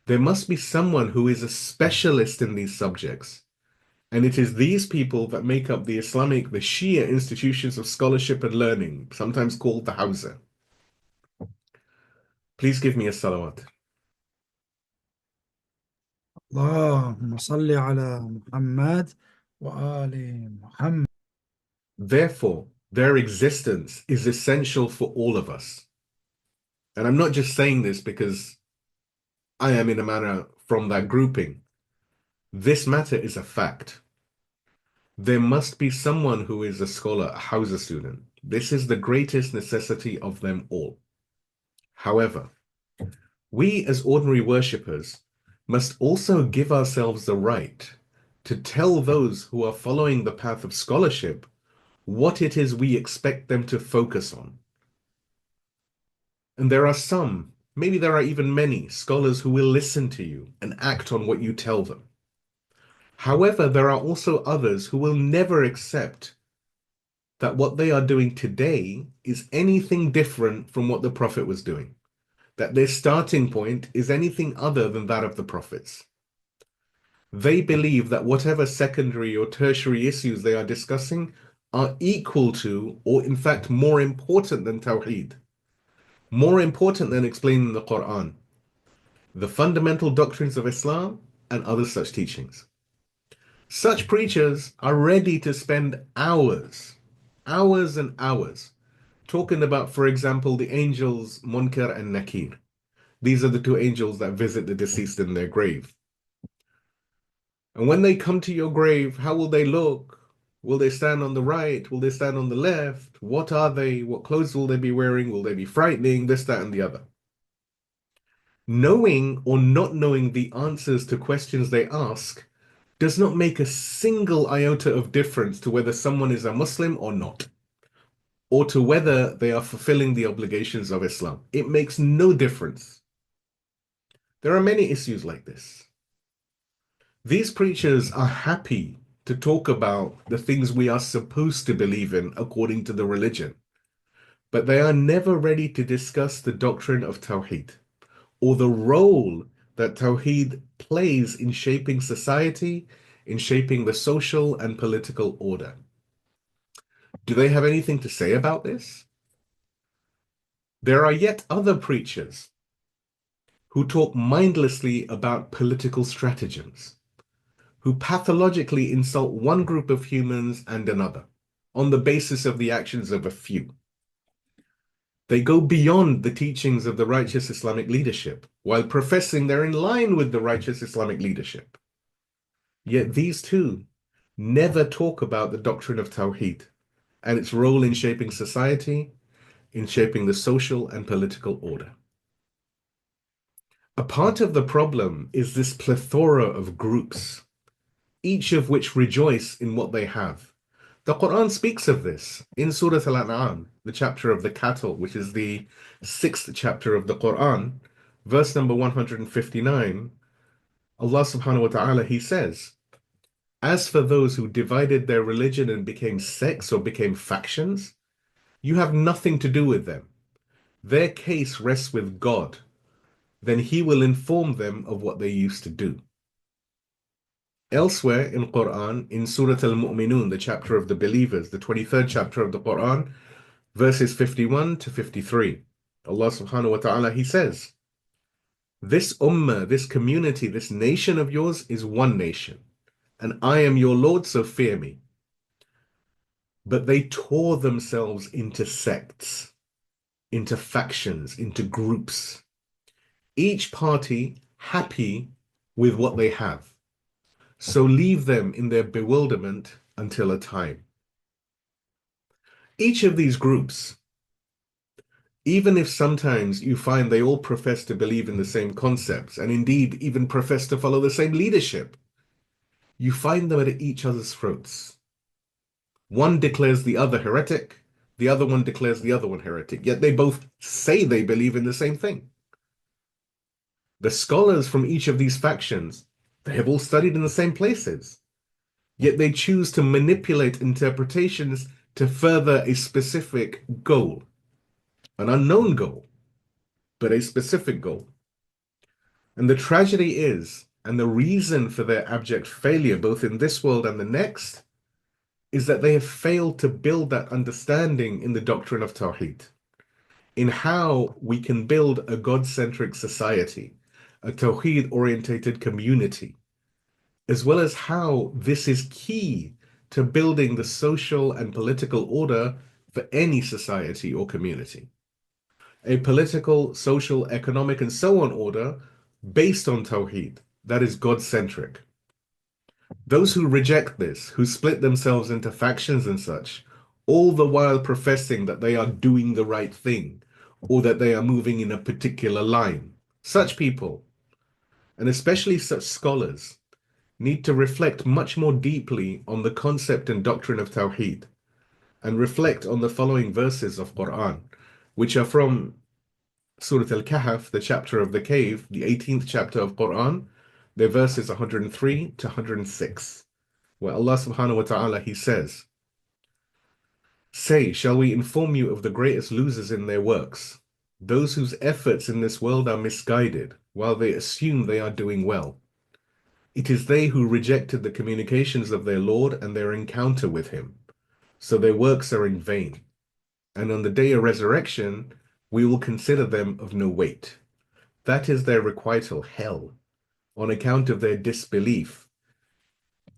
There must be someone who is a specialist in these subjects. And it is these people that make up the Shia institutions of scholarship and learning, sometimes called the Hawza. Please give me a salawat. اللهم صل على محمد وآل محمد. Therefore, their existence is essential for all of us. And I'm not just saying this because I am in a manner from that grouping. This matter is a fact. There must be someone who is a scholar, a Hausa student. This is the greatest necessity of them all. However, we as ordinary worshippers must also give ourselves the right to tell those who are following the path of scholarship what it is we expect them to focus on. And there are some, maybe there are even many, scholars who will listen to you and act on what you tell them. However, there are also others who will never accept that what they are doing today is anything different from what the Prophet was doing, that their starting point is anything other than that of the Prophets. They believe that whatever secondary or tertiary issues they are discussing are equal to, or in fact more important than Tawheed, more important than explaining the Quran, the fundamental doctrines of Islam, and other such teachings. Such preachers are ready to spend hours, hours and hours, talking about, for example, the angels Munkar and Nakir. These are the two angels that visit the deceased in their grave. And when they come to your grave, how will they look? Will they stand on the right? Will they stand on the left? What are they? What clothes will they be wearing? Will they be frightening? This, that, and the other. Knowing or not knowing the answers to questions they ask does not make a single iota of difference to whether someone is a Muslim or not, or to whether they are fulfilling the obligations of Islam. It makes no difference. There are many issues like this. These preachers are happy to talk about the things we are supposed to believe in according to the religion, but they are never ready to discuss the doctrine of Tawheed or the role that Tawheed plays in shaping society, in shaping the social and political order. Do they have anything to say about this? There are yet other preachers who talk mindlessly about political stratagems, who pathologically insult one group of humans and another on the basis of the actions of a few. They go beyond the teachings of the righteous Islamic leadership while professing they're in line with the righteous Islamic leadership. Yet these two never talk about the doctrine of Tawheed and its role in shaping society, in shaping the social and political order. A part of the problem is this plethora of groups, each of which rejoice in what they have. The Quran speaks of this in Surah Al-An'am, the chapter of the cattle, which is the 6th chapter of the Quran, verse number 159. Allah subhanahu wa ta'ala, He says, "As for those who divided their religion and became sects or became factions, you have nothing to do with them. Their case rests with God. Then He will inform them of what they used to do." Elsewhere in Quran, in Surah Al-Mu'minun, the chapter of the believers, the 23rd chapter of the Quran, verses 51 to 53, Allah subhanahu wa ta'ala, He says, "This ummah, this community, this nation of yours is one nation, and I am your Lord, so fear me." But they tore themselves into sects, into factions, into groups, each party happy with what they have. So leave them in their bewilderment until a time. Each of these groups, even if sometimes you find they all profess to believe in the same concepts and indeed even profess to follow the same leadership, you find them at each other's throats. One declares the other heretic, the other one declares the other one heretic, yet they both say they believe in the same thing. The scholars from each of these factions, they have all studied in the same places, yet they choose to manipulate interpretations to further a specific goal, an unknown goal, but a specific goal. And the tragedy is, and the reason for their abject failure, both in this world and the next, is that they have failed to build that understanding in the doctrine of Tawheed, in how we can build a God-centric society, a Tawheed-orientated community, as well as how this is key to building the social and political order for any society or community. A political, social, economic, and so on order based on Tawheed, that is God-centric. Those who reject this, who split themselves into factions and such, all the while professing that they are doing the right thing or that they are moving in a particular line, such people, and especially such scholars, need to reflect much more deeply on the concept and doctrine of Tawheed and reflect on the following verses of Quran, which are from Surah Al-Kahf, the chapter of the cave, the 18th chapter of Quran, their verses 103 to 106, where Allah subhanahu wa ta'ala, He says, "Say, shall we inform you of the greatest losers in their works, those whose efforts in this world are misguided, while they assume they are doing well. It is they who rejected the communications of their Lord and their encounter with Him, so their works are in vain. And on the day of resurrection, we will consider them of no weight. That is their requital, hell, on account of their disbelief,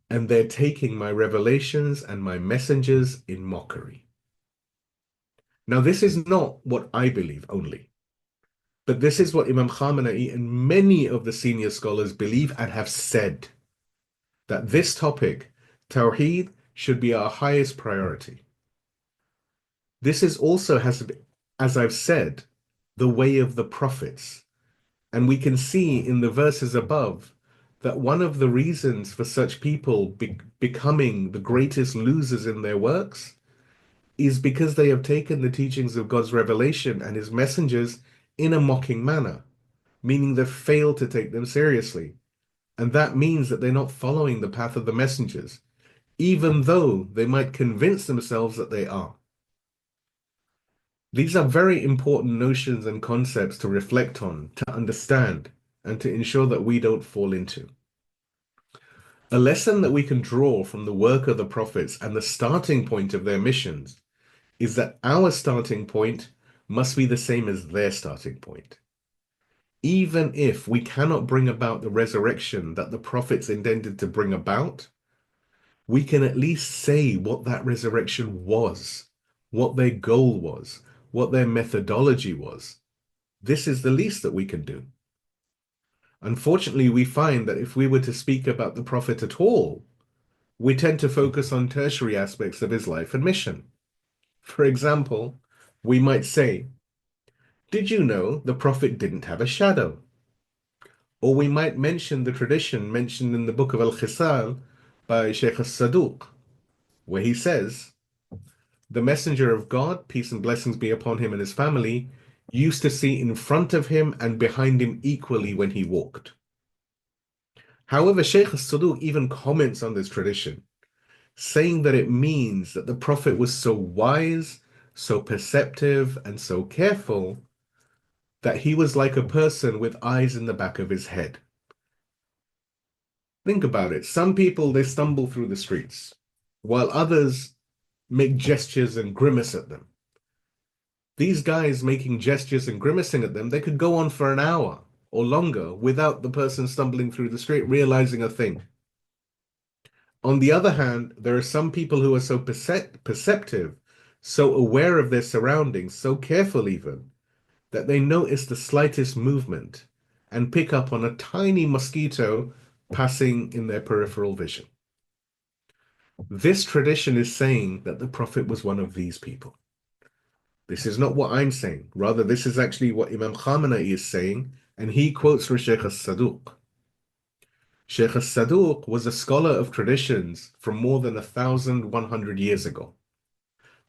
and their taking my revelations and my messengers in mockery." Now, this is not what I believe only, but this is what Imam Khamenei and many of the senior scholars believe and have said, that this topic, Tawheed, should be our highest priority. This is also, as I've said, the way of the prophets. And we can see in the verses above that one of the reasons for such people becoming the greatest losers in their works is because they have taken the teachings of God's revelation and His messengers in a mocking manner, meaning they've failed to take them seriously. And that means that they're not following the path of the messengers, even though they might convince themselves that they are. These are very important notions and concepts to reflect on, to understand, and to ensure that we don't fall into. A lesson that we can draw from the work of the prophets and the starting point of their missions is that our starting point must be the same as their starting point. Even if we cannot bring about the resurrection that the prophets intended to bring about, we can at least say what that resurrection was, what their goal was, what their methodology was, this is the least that we can do. Unfortunately, we find that if we were to speak about the Prophet at all, we tend to focus on tertiary aspects of his life and mission. For example, we might say, did you know the Prophet didn't have a shadow? Or we might mention the tradition mentioned in the book of Al-Khisal by Sheikh al-Saduq, where he says, the Messenger of God, peace and blessings be upon him and his family, used to see in front of him and behind him equally when he walked. However, Sheikh al-Saduq even comments on this tradition, saying that it means that the Prophet was so wise, so perceptive, and so careful that he was like a person with eyes in the back of his head. Think about it. Some people, they stumble through the streets, while others make gestures and grimace at them. These guys making gestures and grimacing at them, they could go on for an hour or longer without the person stumbling through the street realizing a thing. On the other hand, there are some people who are so perceptive, so aware of their surroundings, so careful even, that they notice the slightest movement and pick up on a tiny mosquito passing in their peripheral vision. This tradition is saying that the Prophet was one of these people. This is not what I'm saying. Rather, this is actually what Imam Khamenei is saying, and he quotes from Sheikh al-Saduq. Sheikh al-Saduq was a scholar of traditions from more than 1,100 years ago.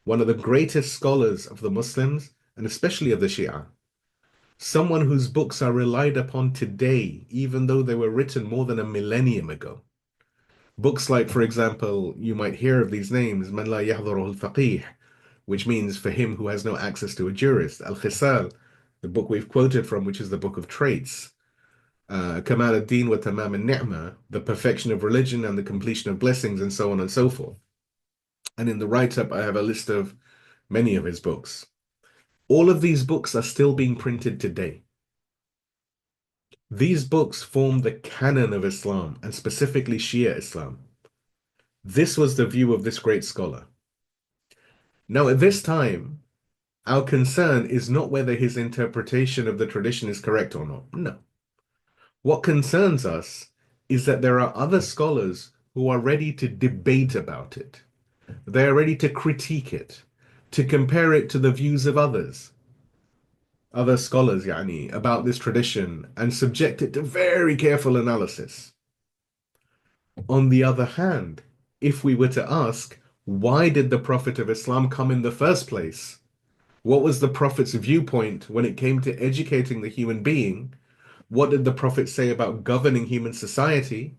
One of the greatest scholars of the Muslims, and especially of the Shia. Someone whose books are relied upon today, even though they were written more than a millennium ago. Books like, for example, you might hear of these names, Man la yahduru al-faqih, which means for him who has no access to a jurist. Al-Khisal, the book we've quoted from, which is the book of traits. Kamal ad-Din wa Tamam al-Ni'mah, the perfection of religion and the completion of blessings, and so on and so forth. And in the write-up, I have a list of many of his books. All of these books are still being printed today. These books form the canon of Islam, and specifically Shia Islam. This was the view of this great scholar. Now, at this time, our concern is not whether his interpretation of the tradition is correct or not. No. What concerns us is that there are other scholars who are ready to debate about it. They are ready to critique it, to compare it to the views of others, other scholars, about this tradition, and subject it to very careful analysis. On the other hand, if we were to ask, why did the Prophet of Islam come in the first place? What was the Prophet's viewpoint when it came to educating the human being? What did the Prophet say about governing human society?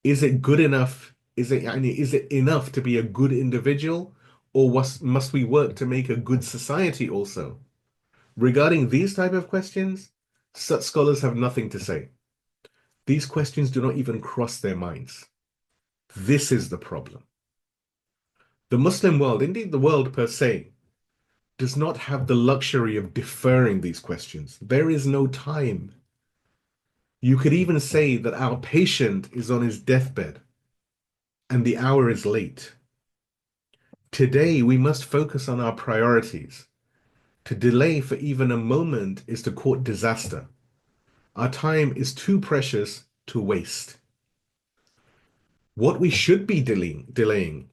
Is it good enough? Is it enough to be a good individual, or must we work to make a good society also? Regarding these type of questions, such scholars have nothing to say. These questions do not even cross their minds. This is the problem. The Muslim world, indeed the world per se, does not have the luxury of deferring these questions. There is no time. You could even say that our patient is on his deathbed and the hour is late. Today, we must focus on our priorities. To delay for even a moment is to court disaster. Our time is too precious to waste. What we should be delaying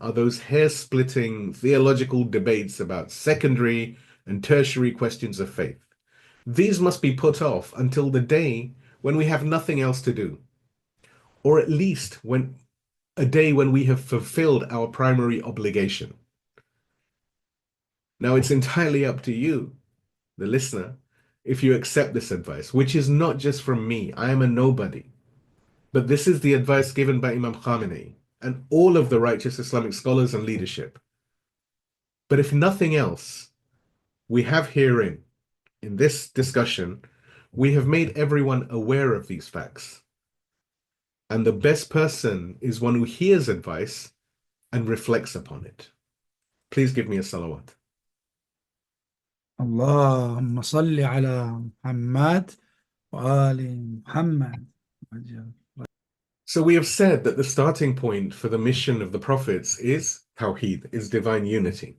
are those hair-splitting theological debates about secondary and tertiary questions of faith. These must be put off until the day when we have nothing else to do, or at least a day when we have fulfilled our primary obligation. Now, it's entirely up to you, the listener, if you accept this advice, which is not just from me. I am a nobody. But this is the advice given by Imam Khamenei and all of the righteous Islamic scholars and leadership. But if nothing else, we have herein, in this discussion, we have made everyone aware of these facts. And the best person is one who hears advice and reflects upon it. Please give me a salawat. اللهم صل على محمد وآل محمد. So we have said that the starting point for the mission of the prophets is Tawheed, is divine unity.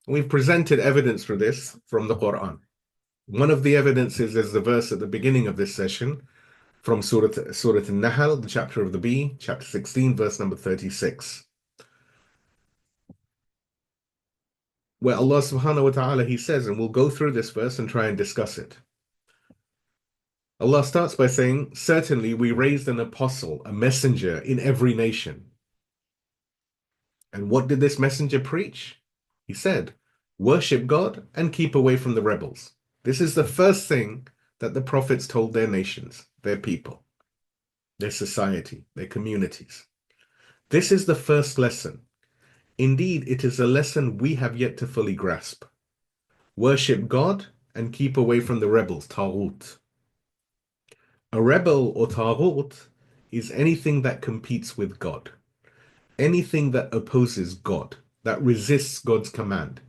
We've presented evidence for this from the Quran. One of the evidences is the verse at the beginning of this session from Surah An-Nahl, the chapter of the bee, chapter 16, verse number 36, where Allah subhanahu wa ta'ala, He says, and we'll go through this verse and try and discuss it. Allah starts by saying, certainly we raised an apostle, a messenger in every nation. And what did this messenger preach? He said, worship God and keep away from the rebels. This is the first thing that the prophets told their nations, their people, their society, their communities. This is the first lesson. Indeed, it is a lesson we have yet to fully grasp. Worship God and keep away from the rebels, Taghut. A rebel or Taghut is anything that competes with God, anything that opposes God, that resists God's command,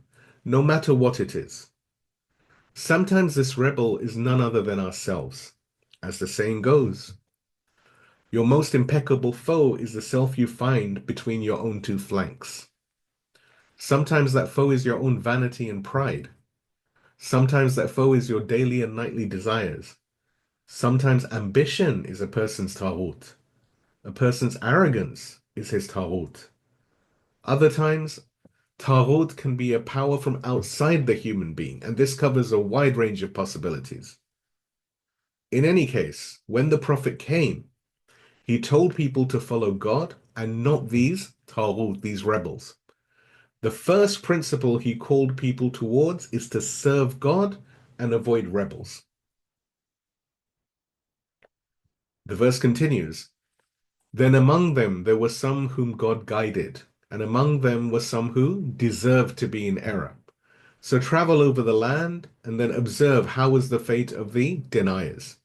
no matter what it is. Sometimes this rebel is none other than ourselves. As the saying goes, your most impeccable foe is the self you find between your own two flanks. Sometimes that foe is your own vanity and pride. Sometimes that foe is your daily and nightly desires. Sometimes ambition is a person's taghut. A person's arrogance is his taghut. Other times, taghut can be a power from outside the human being, and this covers a wide range of possibilities. In any case, when the Prophet came, he told people to follow God and not these taghut, these rebels. The first principle he called people towards is to serve God and avoid rebels. The verse continues, then among them there were some whom God guided, and among them were some who deserved to be in error. So travel over the land and then observe how was the fate of the deniers.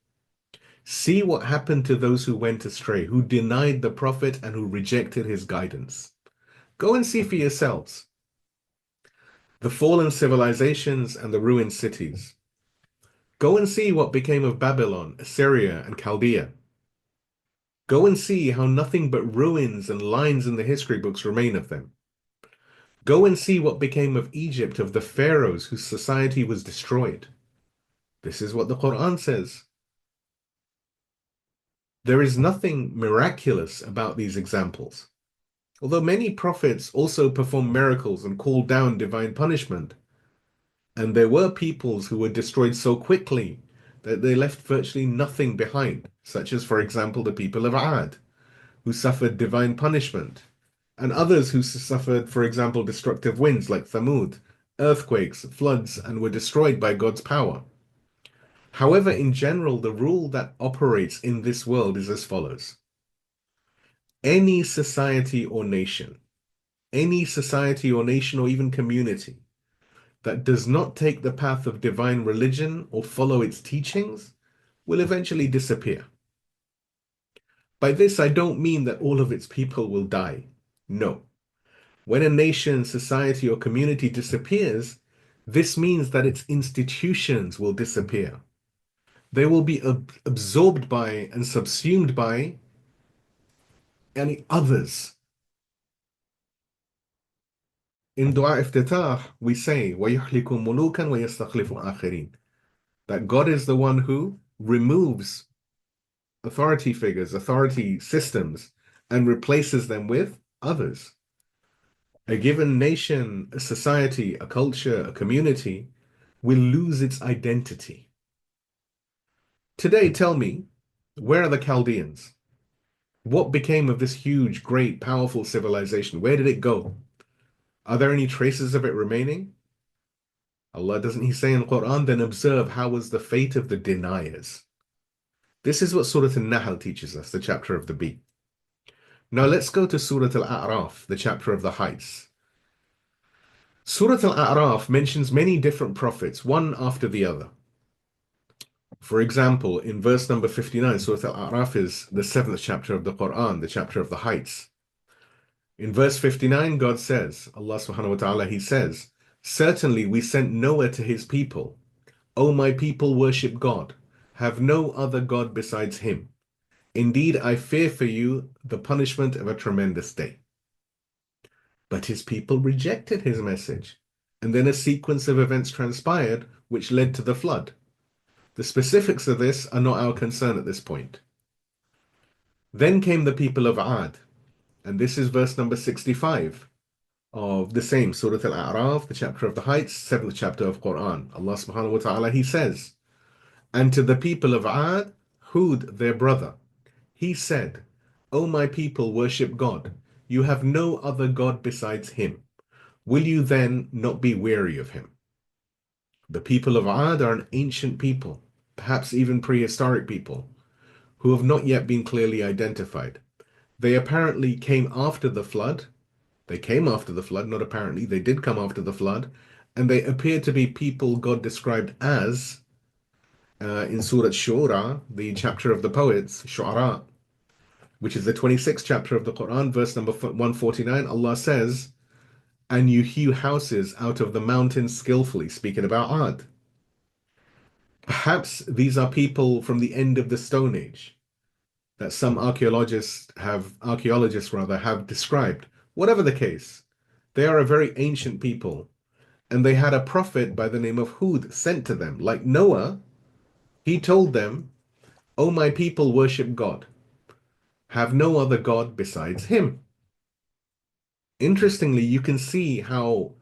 See what happened to those who went astray, who denied the Prophet and who rejected his guidance. Go and see for yourselves the fallen civilizations and the ruined cities. Go and see what became of Babylon, Assyria, and Chaldea. Go and see how nothing but ruins and lines in the history books remain of them. Go and see what became of Egypt, of the pharaohs whose society was destroyed. This is what the Quran says. There is nothing miraculous about these examples. Although many prophets also performed miracles and called down divine punishment, and there were peoples who were destroyed so quickly that they left virtually nothing behind, such as, for example, the people of Ad, who suffered divine punishment, and others who suffered, for example, destructive winds like Thamud, earthquakes, floods, and were destroyed by God's power. However, in general, the rule that operates in this world is as follows. Any society or nation, or even community that does not take the path of divine religion or follow its teachings will eventually disappear. By this, I don't mean that all of its people will die. No. When a nation, society, or community disappears, this means that its institutions will disappear. They will be absorbed by and subsumed by any others. In Dua Iftitah, we say, وَيُحْلِكُ مُلُوكًا وَيَسْتَخْلِفُ آخَرِينَ, that God is the one who removes authority figures, authority systems, and replaces them with others. A given nation, a society, a culture, a community will lose its identity. Today, tell me, where are the Chaldeans? What became of this huge, great, powerful civilization? Where did it go? Are there any traces of it remaining? Allah, doesn't He say in the Quran, then observe how was the fate of the deniers. This is what Surah An-Nahl teaches us, the chapter of the bee. Now let's go to Surah Al-A'raf, the chapter of the heights. Surah Al-A'raf mentions many different prophets, one after the other. For example, in verse number 59, Surah Al-A'raf is the 7th chapter of the Quran, the chapter of the heights. In verse 59, God says, Allah subhanahu wa ta'ala, He says, certainly we sent Noah to his people. O my people, worship God. Have no other God besides Him. Indeed, I fear for you the punishment of a tremendous day. But his people rejected his message. And then a sequence of events transpired which led to the flood. The specifics of this are not our concern at this point. Then came the people of Ad, and this is verse number 65 of the same Surah Al-A'raf, the chapter of the heights, seventh chapter of Quran. Allah subhanahu wa ta'ala, He says, and to the people of Ad, Hud, their brother, he said, O my people, worship God. You have no other God besides Him. Will you then not be weary of Him? The people of Ad are an ancient people, perhaps even prehistoric people, who have not yet been clearly identified. They apparently came after the flood. They came after the flood, not apparently, they did come after the flood, and they appear to be people God described as, in Surah Shura, the chapter of the poets, Shu'ara, which is the 26th chapter of the Quran, verse number 149, Allah says, and you hew houses out of the mountains skillfully, speaking about Ad. Perhaps these are people from the end of the Stone Age that some archaeologists rather have described. Whatever the case, they are a very ancient people, and they had a prophet by the name of Hud sent to them. Like Noah, he told them, O my people, worship God. Have no other God besides him. Interestingly, you can see how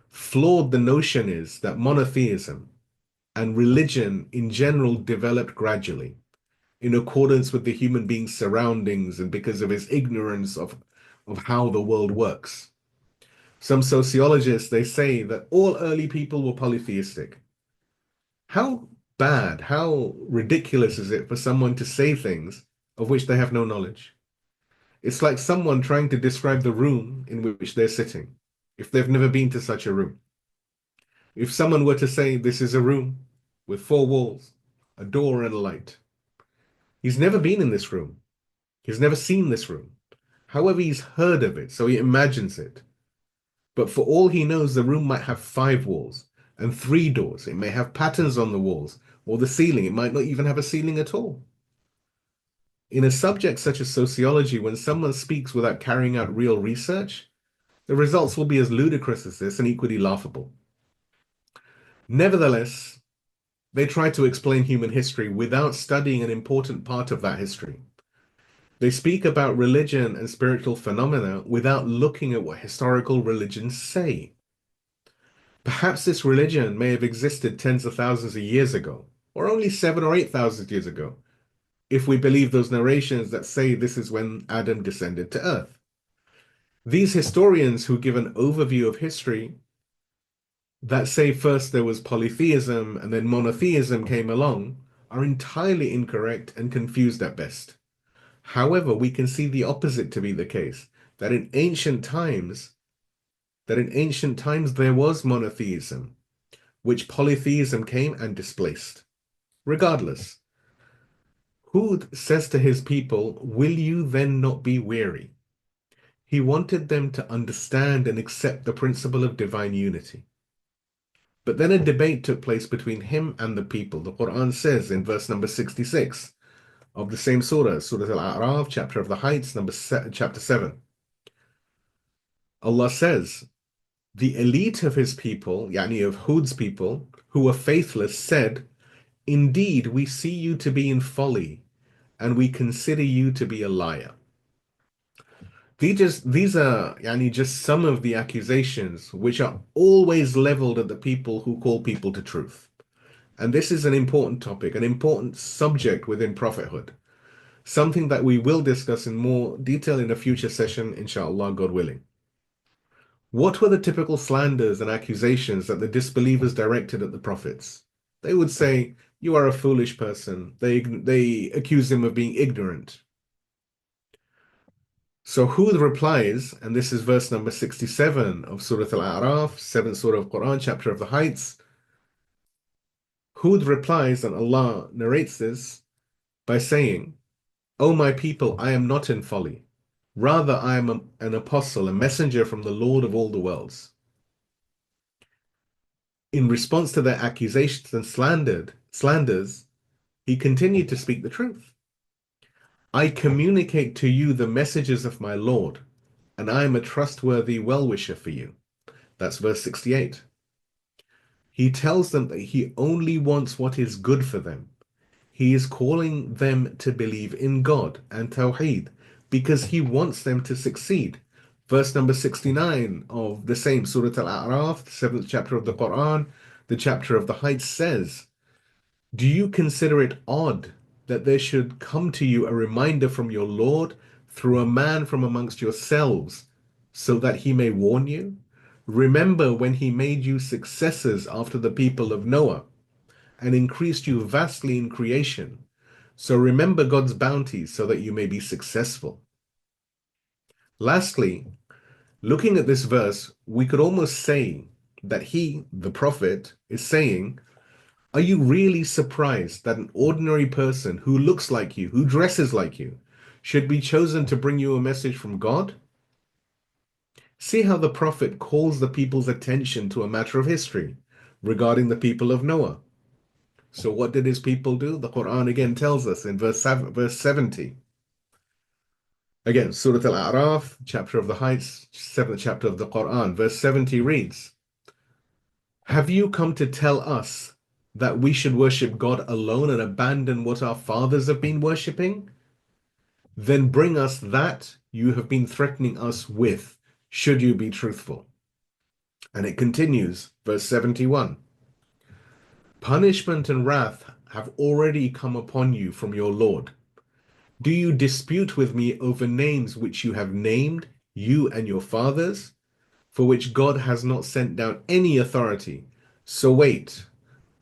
flawed the notion is that monotheism and religion in general developed gradually in accordance with the human being's surroundings and because of his ignorance of how the world works. Some sociologists, they say that all early people were polytheistic. How bad, how ridiculous is it for someone to say things of which they have no knowledge? It's like someone trying to describe the room in which they're sitting, if they've never been to such a room. If someone were to say this is a room with four walls, a door and a light, he's never been in this room. He's never seen this room. However, he's heard of it, so he imagines it. But for all he knows, the room might have five walls and three doors. It may have patterns on the walls or the ceiling. It might not even have a ceiling at all. In a subject such as sociology, when someone speaks without carrying out real research, the results will be as ludicrous as this and equally laughable. Nevertheless, they try to explain human history without studying an important part of that history. They speak about religion and spiritual phenomena without looking at what historical religions say. Perhaps this religion may have existed tens of thousands of years ago, or only 7 or 8 thousand years ago, if we believe those narrations that say this is when Adam descended to earth. These historians who give an overview of history that say first there was polytheism and then monotheism came along are entirely incorrect and confused at best. However, we can see the opposite to be the case, that in ancient times, there was monotheism, which polytheism came and displaced. Regardless, Hud says to his people, will you then not be weary? He wanted them to understand and accept the principle of divine unity. But then a debate took place between him and the people. The Quran says in verse number 66 of the same surah, Surah Al-A'raf, chapter of the heights, chapter 7. Allah says, the elite of his people, yani of Hud's people, who were faithless, said, indeed, we see you to be in folly, and we consider you to be a liar. These are yani, just some of the accusations which are always leveled at the people who call people to truth. And this is an important topic, an important subject within prophethood, something that we will discuss in more detail in a future session, inshallah, God willing. What were the typical slanders and accusations that the disbelievers directed at the prophets? They would say, you are a foolish person. They accuse him of being ignorant. So Hud replies, and this is verse number 67 of Surah Al-A'raf, 7th Surah of Quran, chapter of the heights. Hud replies, and Allah narrates this by saying, O my people, I am not in folly. Rather, I am an apostle, a messenger from the Lord of all the worlds. In response to their accusations and slanders, he continued to speak the truth. I communicate to you the messages of my Lord, and I am a trustworthy well-wisher for you. That's verse 68. He tells them that he only wants what is good for them. He is calling them to believe in God and Tawheed because he wants them to succeed. Verse number 69 of the same Surah Al-A'raf, the seventh chapter of the Quran, the chapter of the heights says, do you consider it odd that there should come to you a reminder from your Lord through a man from amongst yourselves, so that he may warn you? Remember when he made you successors after the people of Noah and increased you vastly in creation. So remember God's bounties so that you may be successful. Lastly, looking at this verse, we could almost say that he, the prophet, is saying, are you really surprised that an ordinary person who looks like you, who dresses like you, should be chosen to bring you a message from God? See how the prophet calls the people's attention to a matter of history regarding the people of Noah. So what did his people do? The Quran again tells us in verse 70. Again, Surah Al-A'raf, chapter of the heights, seventh chapter of the Quran, verse 70 reads, have you come to tell us that we should worship God alone and abandon what our fathers have been worshipping? Then bring us that you have been threatening us with, should you be truthful. And it continues, verse 71. Punishment and wrath have already come upon you from your Lord. Do you dispute with me over names which you have named, you and your fathers, for which God has not sent down any authority? So wait,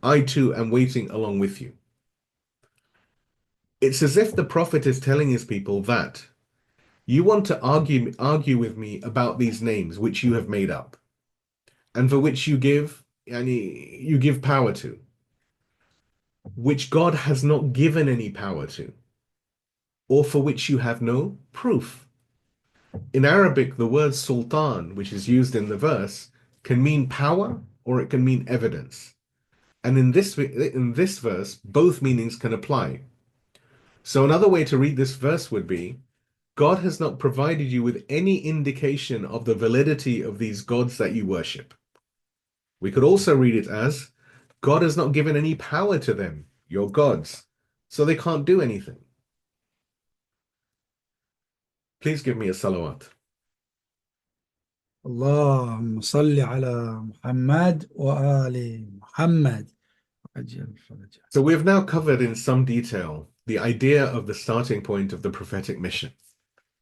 I too am waiting along with you. It's as if the prophet is telling his people that you want to argue with me about these names which you have made up and for which you give power to, which God has not given any power to, or for which you have no proof. In Arabic, the word sultan, which is used in the verse, can mean power or it can mean evidence. And in this verse, both meanings can apply. So another way to read this verse would be, God has not provided you with any indication of the validity of these gods that you worship. We could also read it as, God has not given any power to them, your gods, so they can't do anything. Please give me a salawat. اللهم صل على محمد وآل محمد عجل فرجه. So we have now covered in some detail the idea of the starting point of the prophetic mission,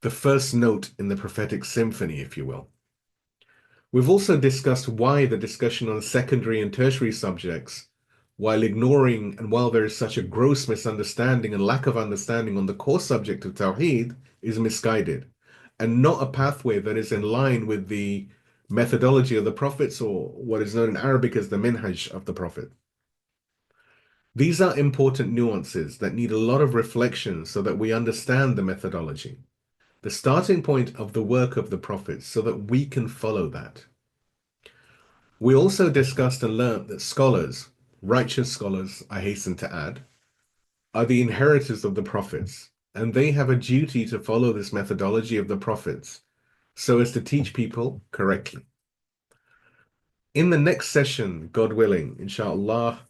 the first note in the prophetic symphony, if you will. We've also discussed why the discussion on secondary and tertiary subjects, while ignoring and while there is such a gross misunderstanding and lack of understanding on the core subject of Tawheed, is misguided and not a pathway that is in line with the methodology of the prophets, or what is known in Arabic as the minhaj of the prophet. These are important nuances that need a lot of reflection so that we understand the methodology, the starting point of the work of the prophets, so that we can follow that. We also discussed and learnt that scholars, righteous scholars, I hasten to add, are the inheritors of the prophets, and they have a duty to follow this methodology of the prophets so as to teach people correctly. In the next session, God willing, inshallah,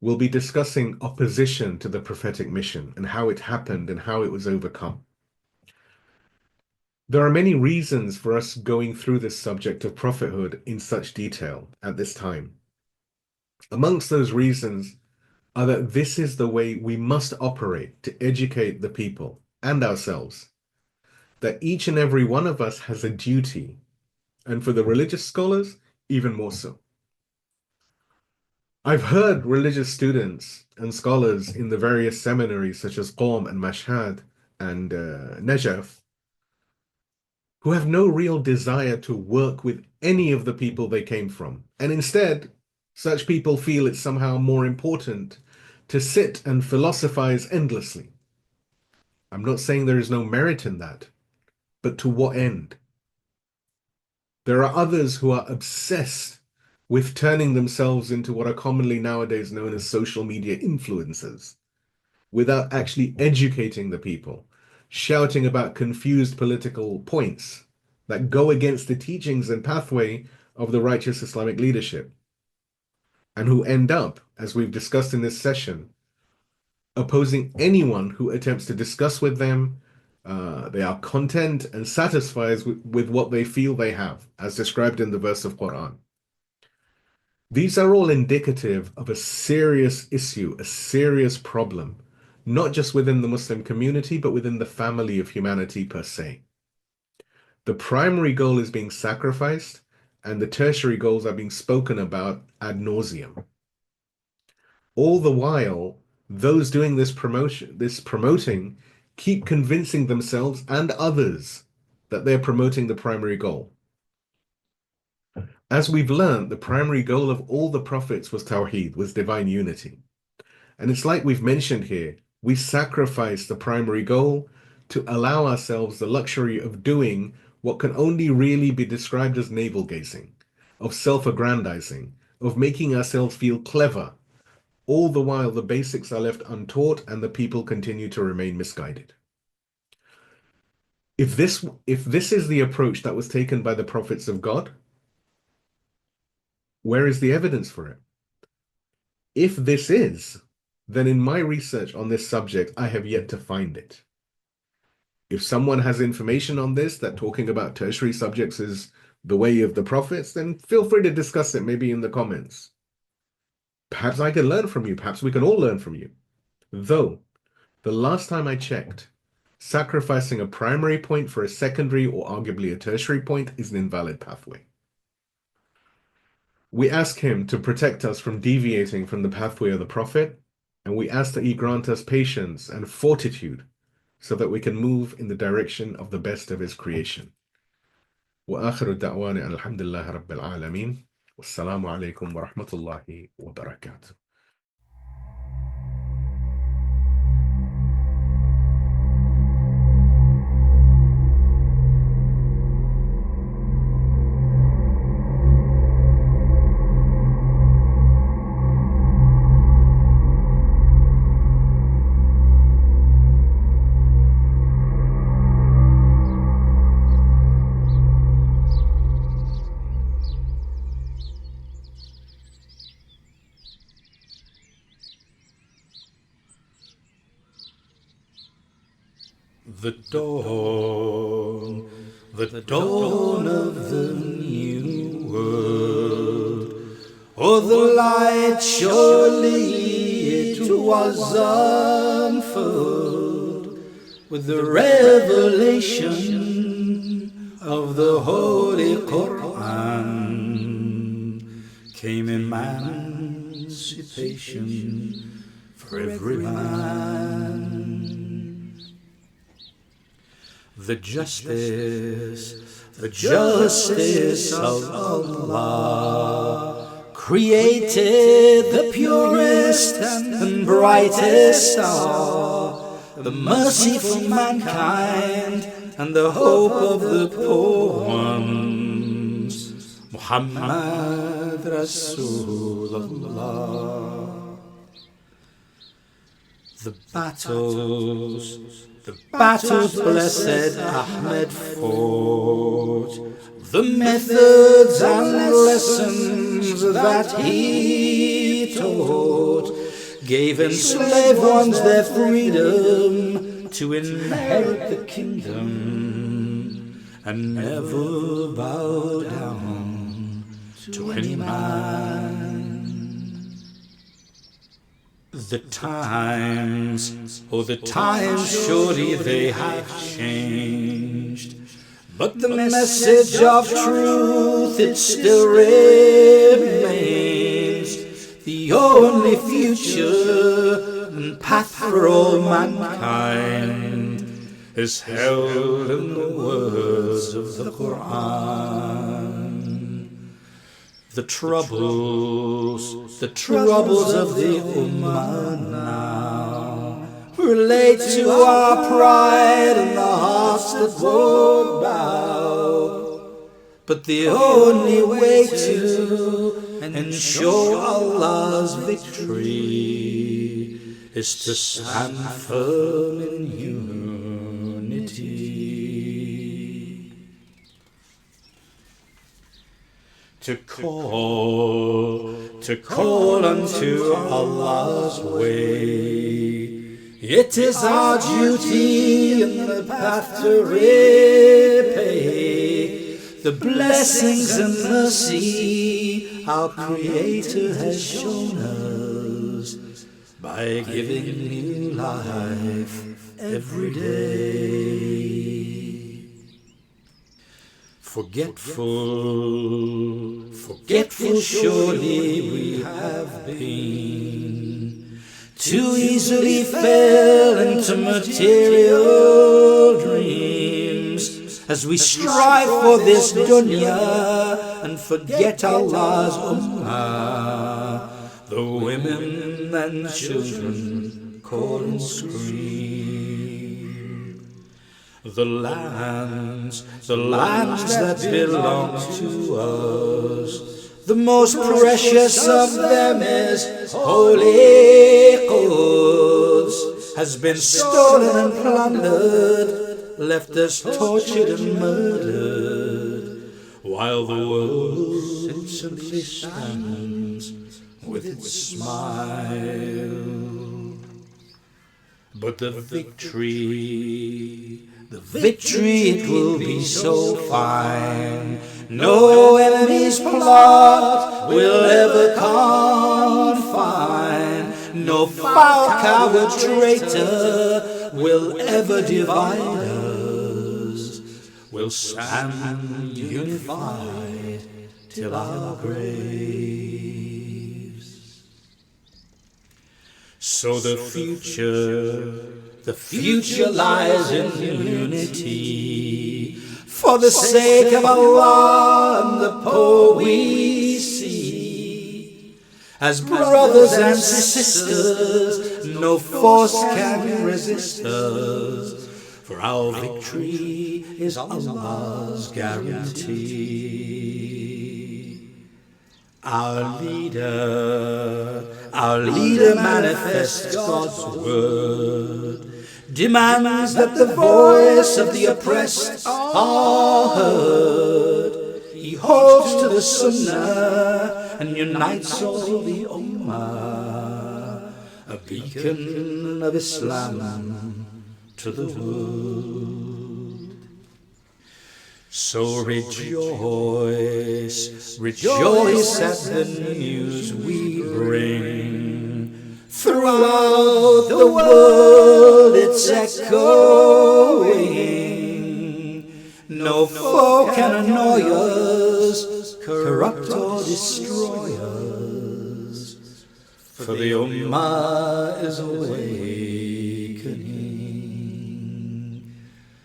we'll be discussing opposition to the prophetic mission and how it happened and how it was overcome. There are many reasons for us going through this subject of prophethood in such detail at this time. Amongst those reasons are that this is the way we must operate to educate the people and ourselves, that each and every one of us has a duty, and for the religious scholars, even more so. I've heard religious students and scholars in the various seminaries such as Qom and Mashhad and Najaf who have no real desire to work with any of the people they came from. And instead, such people feel it's somehow more important to sit and philosophize endlessly. I'm not saying there is no merit in that, but to what end? There are others who are obsessed with turning themselves into what are commonly nowadays known as social media influencers, without actually educating the people, shouting about confused political points that go against the teachings and pathway of the righteous Islamic leadership. and who end up, as we've discussed in this session, opposing anyone who attempts to discuss with them. They are content and satisfied with what they feel they have, as described in the verse of Quran. These are all indicative of a serious issue, a serious problem, not just within the Muslim community, but within the family of humanity per se. The primary goal is being sacrificed, and the tertiary goals are being spoken about ad nauseum. All the while, those doing this promoting, keep convincing themselves and others that they're promoting the primary goal. As we've learned, the primary goal of all the prophets was Tawheed, was divine unity. And it's like we've mentioned here, we sacrifice the primary goal to allow ourselves the luxury of doing what can only really be described as navel-gazing, of self-aggrandizing, of making ourselves feel clever. All the while, the basics are left untaught and the people continue to remain misguided. If this is the approach that was taken by the prophets of God, where is the evidence for it? If this is, then in my research on this subject, I have yet to find it. If someone has information on this, that talking about tertiary subjects is the way of the prophets, then feel free to discuss it, maybe in the comments. Perhaps I can learn from you. Perhaps we can all learn from you. Though, the last time I checked, sacrificing a primary point for a secondary or arguably a tertiary point is an invalid pathway. We ask him to protect us from deviating from the pathway of the Prophet, and we ask that he grant us patience and fortitude so that we can move in the direction of the best of his creation. وآخر الدعوانا الحمد لله رب العالمين والسلام عليكم ورحمة الله وبركاته. The dawn of the new world. Oh, the light, surely it was unfurled with the revelation of the Holy Quran. Came emancipation for every man. The justice of Allah created the purest and brightest star, the mercy for mankind and the hope of the poor ones, Muhammad Rasulullah. The battles blessed Ahmed fought, the methods and lessons that he taught, gave enslaved ones their freedom to inherit the kingdom and never bow down to any man. The times, surely they have changed, but the message of truth, it still remains. The only future and path for all mankind is held in the words of the Quran. The troubles of the Ummah now relate to our pride and the hearts that won't bow. But the only way to ensure Allah's victory is to stand firm in unity. to call unto Allah's way. It is our duty in the path to repay the blessings and mercy our Creator has shown us by giving new life every day. Forgetful surely we have been, too easily fell into material dreams, as we strive for this dunya and forget Allah's ummah, the women and children call and scream. The lands that belong to us, the most precious of them is Holy Quds, has been stolen and plundered, left us tortured and murdered, while the world simply stands with its smile. But the victory, it will be so fine, no enemy's plot will ever confine, no foul coward traitor will ever divide us. We'll stand unified till our graves. So the future lies in unity, for the sake of Allah and the poor we see. As brothers and sisters, no force can resist us, for our victory is Allah's guarantee. Our leader manifests God's word, demands that the voice of the oppressed are heard. He holds to the Sunnah and unites all the Ummah, a beacon of Islam to the world. So rejoice at the news we bring. Throughout the world it's echoing. No foe can annoy us, corrupt or destroy us, for the Ummah is awakening.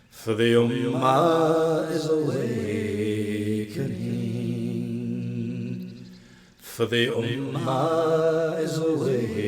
For the Ummah is awakening. For the Ummah is awakening.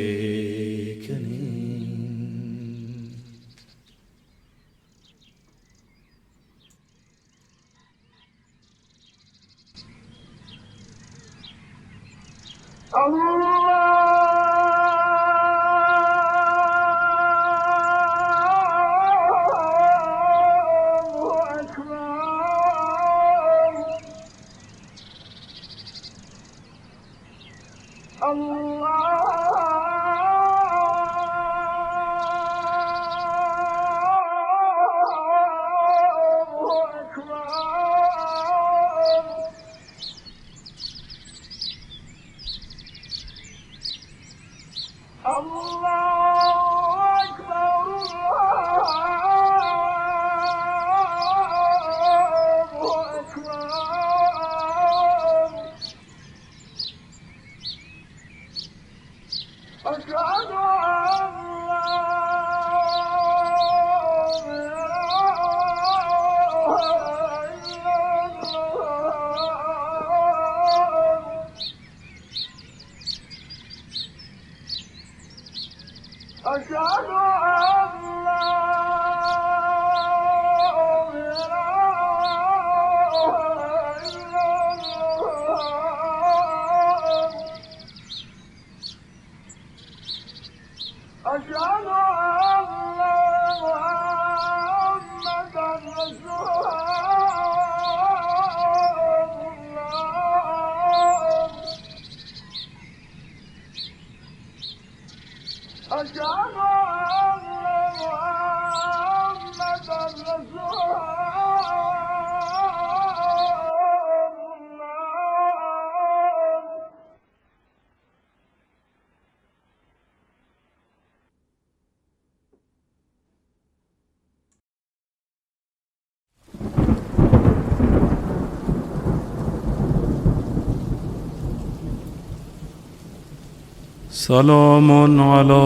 سلام على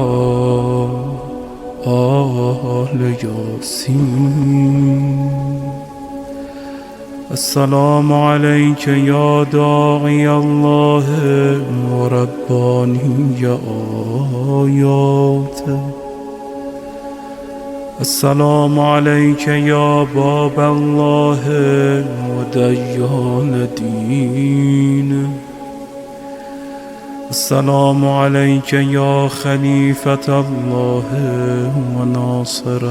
آل-Yaseen. السلام عليك يا داعي الله ورباني آياته. السلام عليك يا باب الله وديان دينه. السلام عليك يا خليفة الله وناصر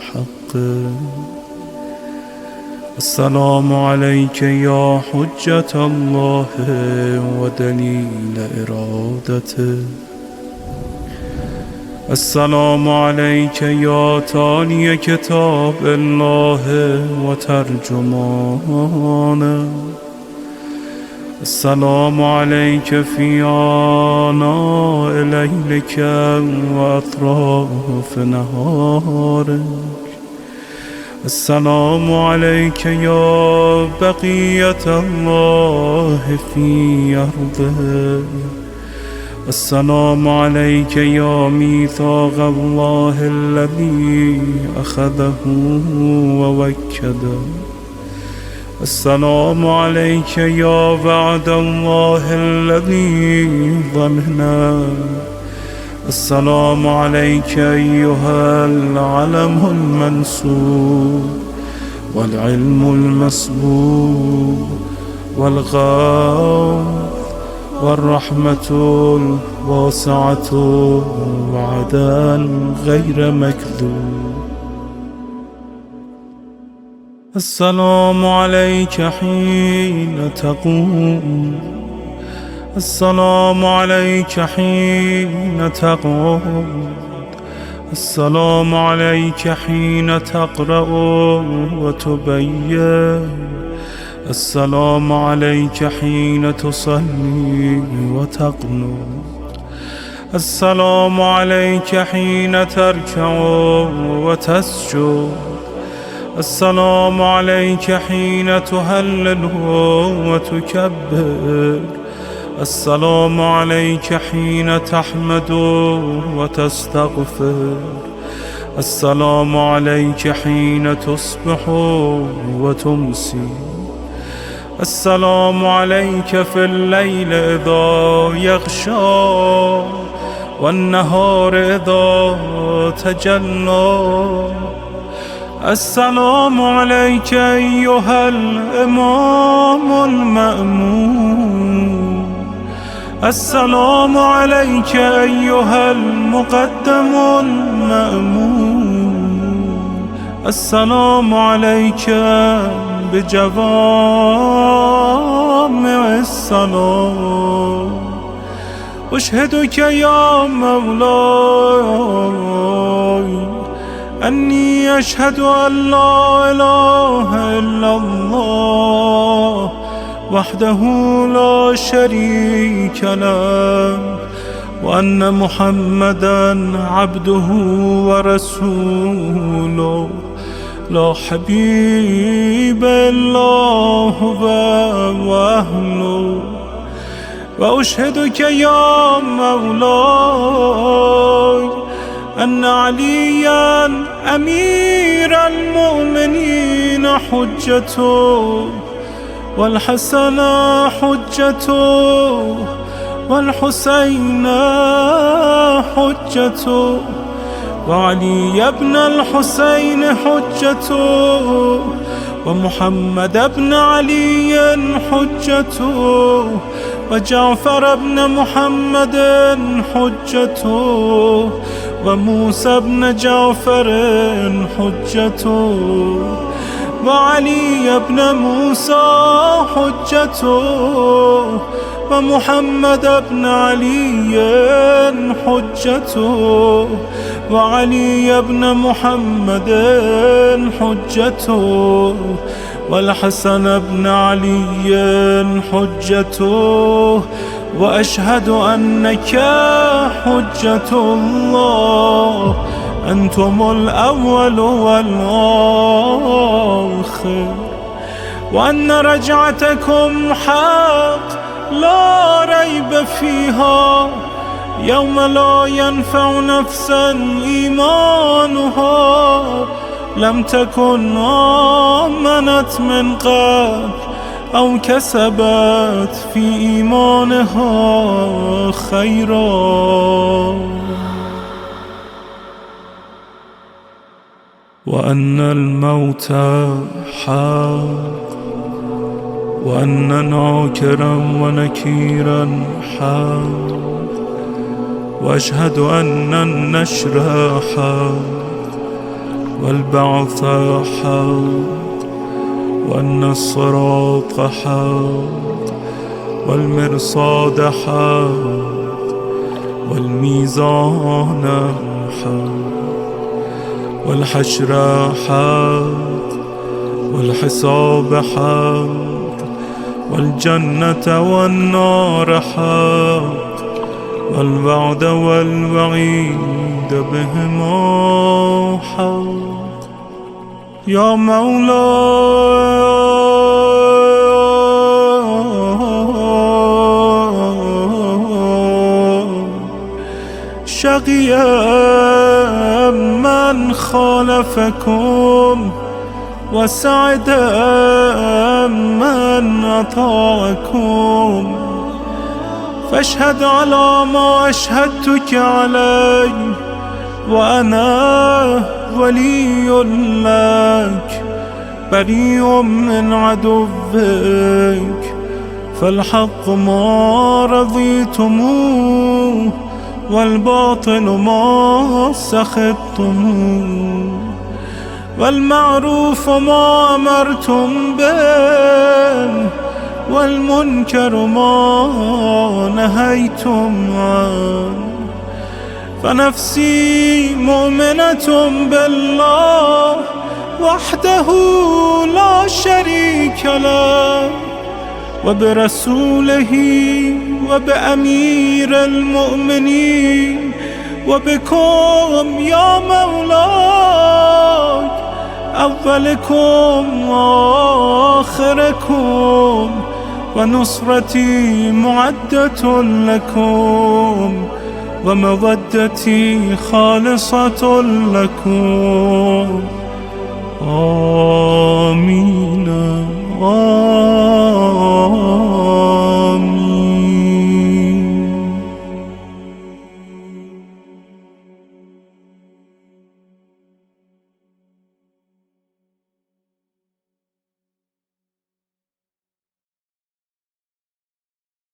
حقه. السلام عليك يا حجة الله ودليل إرادته. السلام عليك يا تالي كتاب الله وترجمانه. السلام عليك في آناء ليلك وأطراف نهارك. السلام عليك يا بقية الله في أرضه. السلام عليك يا ميثاق الله الذي أخذه ووكده. السلام عليك يا وعد الله الذي ظننا. السلام عليك أيها العلم المنصور والعلم المسبوق والغوث والرحمة الواسعة وعدا غير مكذوب. السلام عليك حين تقوم. السلام عليك حين تقوم. السلام عليك حين تقرأ وتبين. السلام عليك حين تصلي وتقنط. السلام عليك حين تركع وتسجد. السلام عليك حين تهلل وتكبر. السلام عليك حين تحمد وتستغفر. السلام عليك حين تصبح وتمسي. السلام عليك في الليل إذا يغشى والنهار إذا تجلى. السلام عليك أيها الإمام المأمون. السلام عليك أيها المقدم المأمون. السلام عليك بجوامع السلام. أشهدك يا مولاي أني أشهد أن لا إله إلا الله وحده لا شريك له وأن محمدا عبده ورسوله لا حبيب إلا هو وأهله. وأشهدك يا مولاي أن عليا أمير المؤمنين حجته والحسن حجته والحسين حجته وعلي بن الحسين حجته ومحمد بن علي حجته وجعفر بن محمد حجته وموسى بن جعفر حجته وعلي بن موسى حجته ومحمد بن علي حجته وعلي بن محمد حجته والحسن بن علي حجته. وأشهد أنك حجة الله. أنتم الأول والآخر وأن رجعتكم حق لا ريب فيها يوم لا ينفع نفسا إيمانها لم تكن آمنت من قبل أو كسبت في إيمانها خيرا وأن الموت حق وأن ناكرا ونكيرا حق وأشهد أن النشر حق والبعث حق وأن الصراط حق والمرصاد حق والميزان حق والحشر حق والحساب حق والجنة والنار حق والوعد والوعيد بهما حق يا مولاي شقي من خالفكم وسعد من أطاعكم فاشهد على ما أشهدتك عليه وأنا ولي لك بريء من عدوك فالحق ما رضيتموه والباطل ما سخطتموه والمعروف ما أمرتم به والمنكر ما نهيتم عنه فنفسي مؤمنة بالله وحده لا شريك له وبرسوله وبأمير المؤمنين وبكم يا مولاي أولكم وآخركم ونصرتي معدة لكم ومودتي خالصة لكم آمين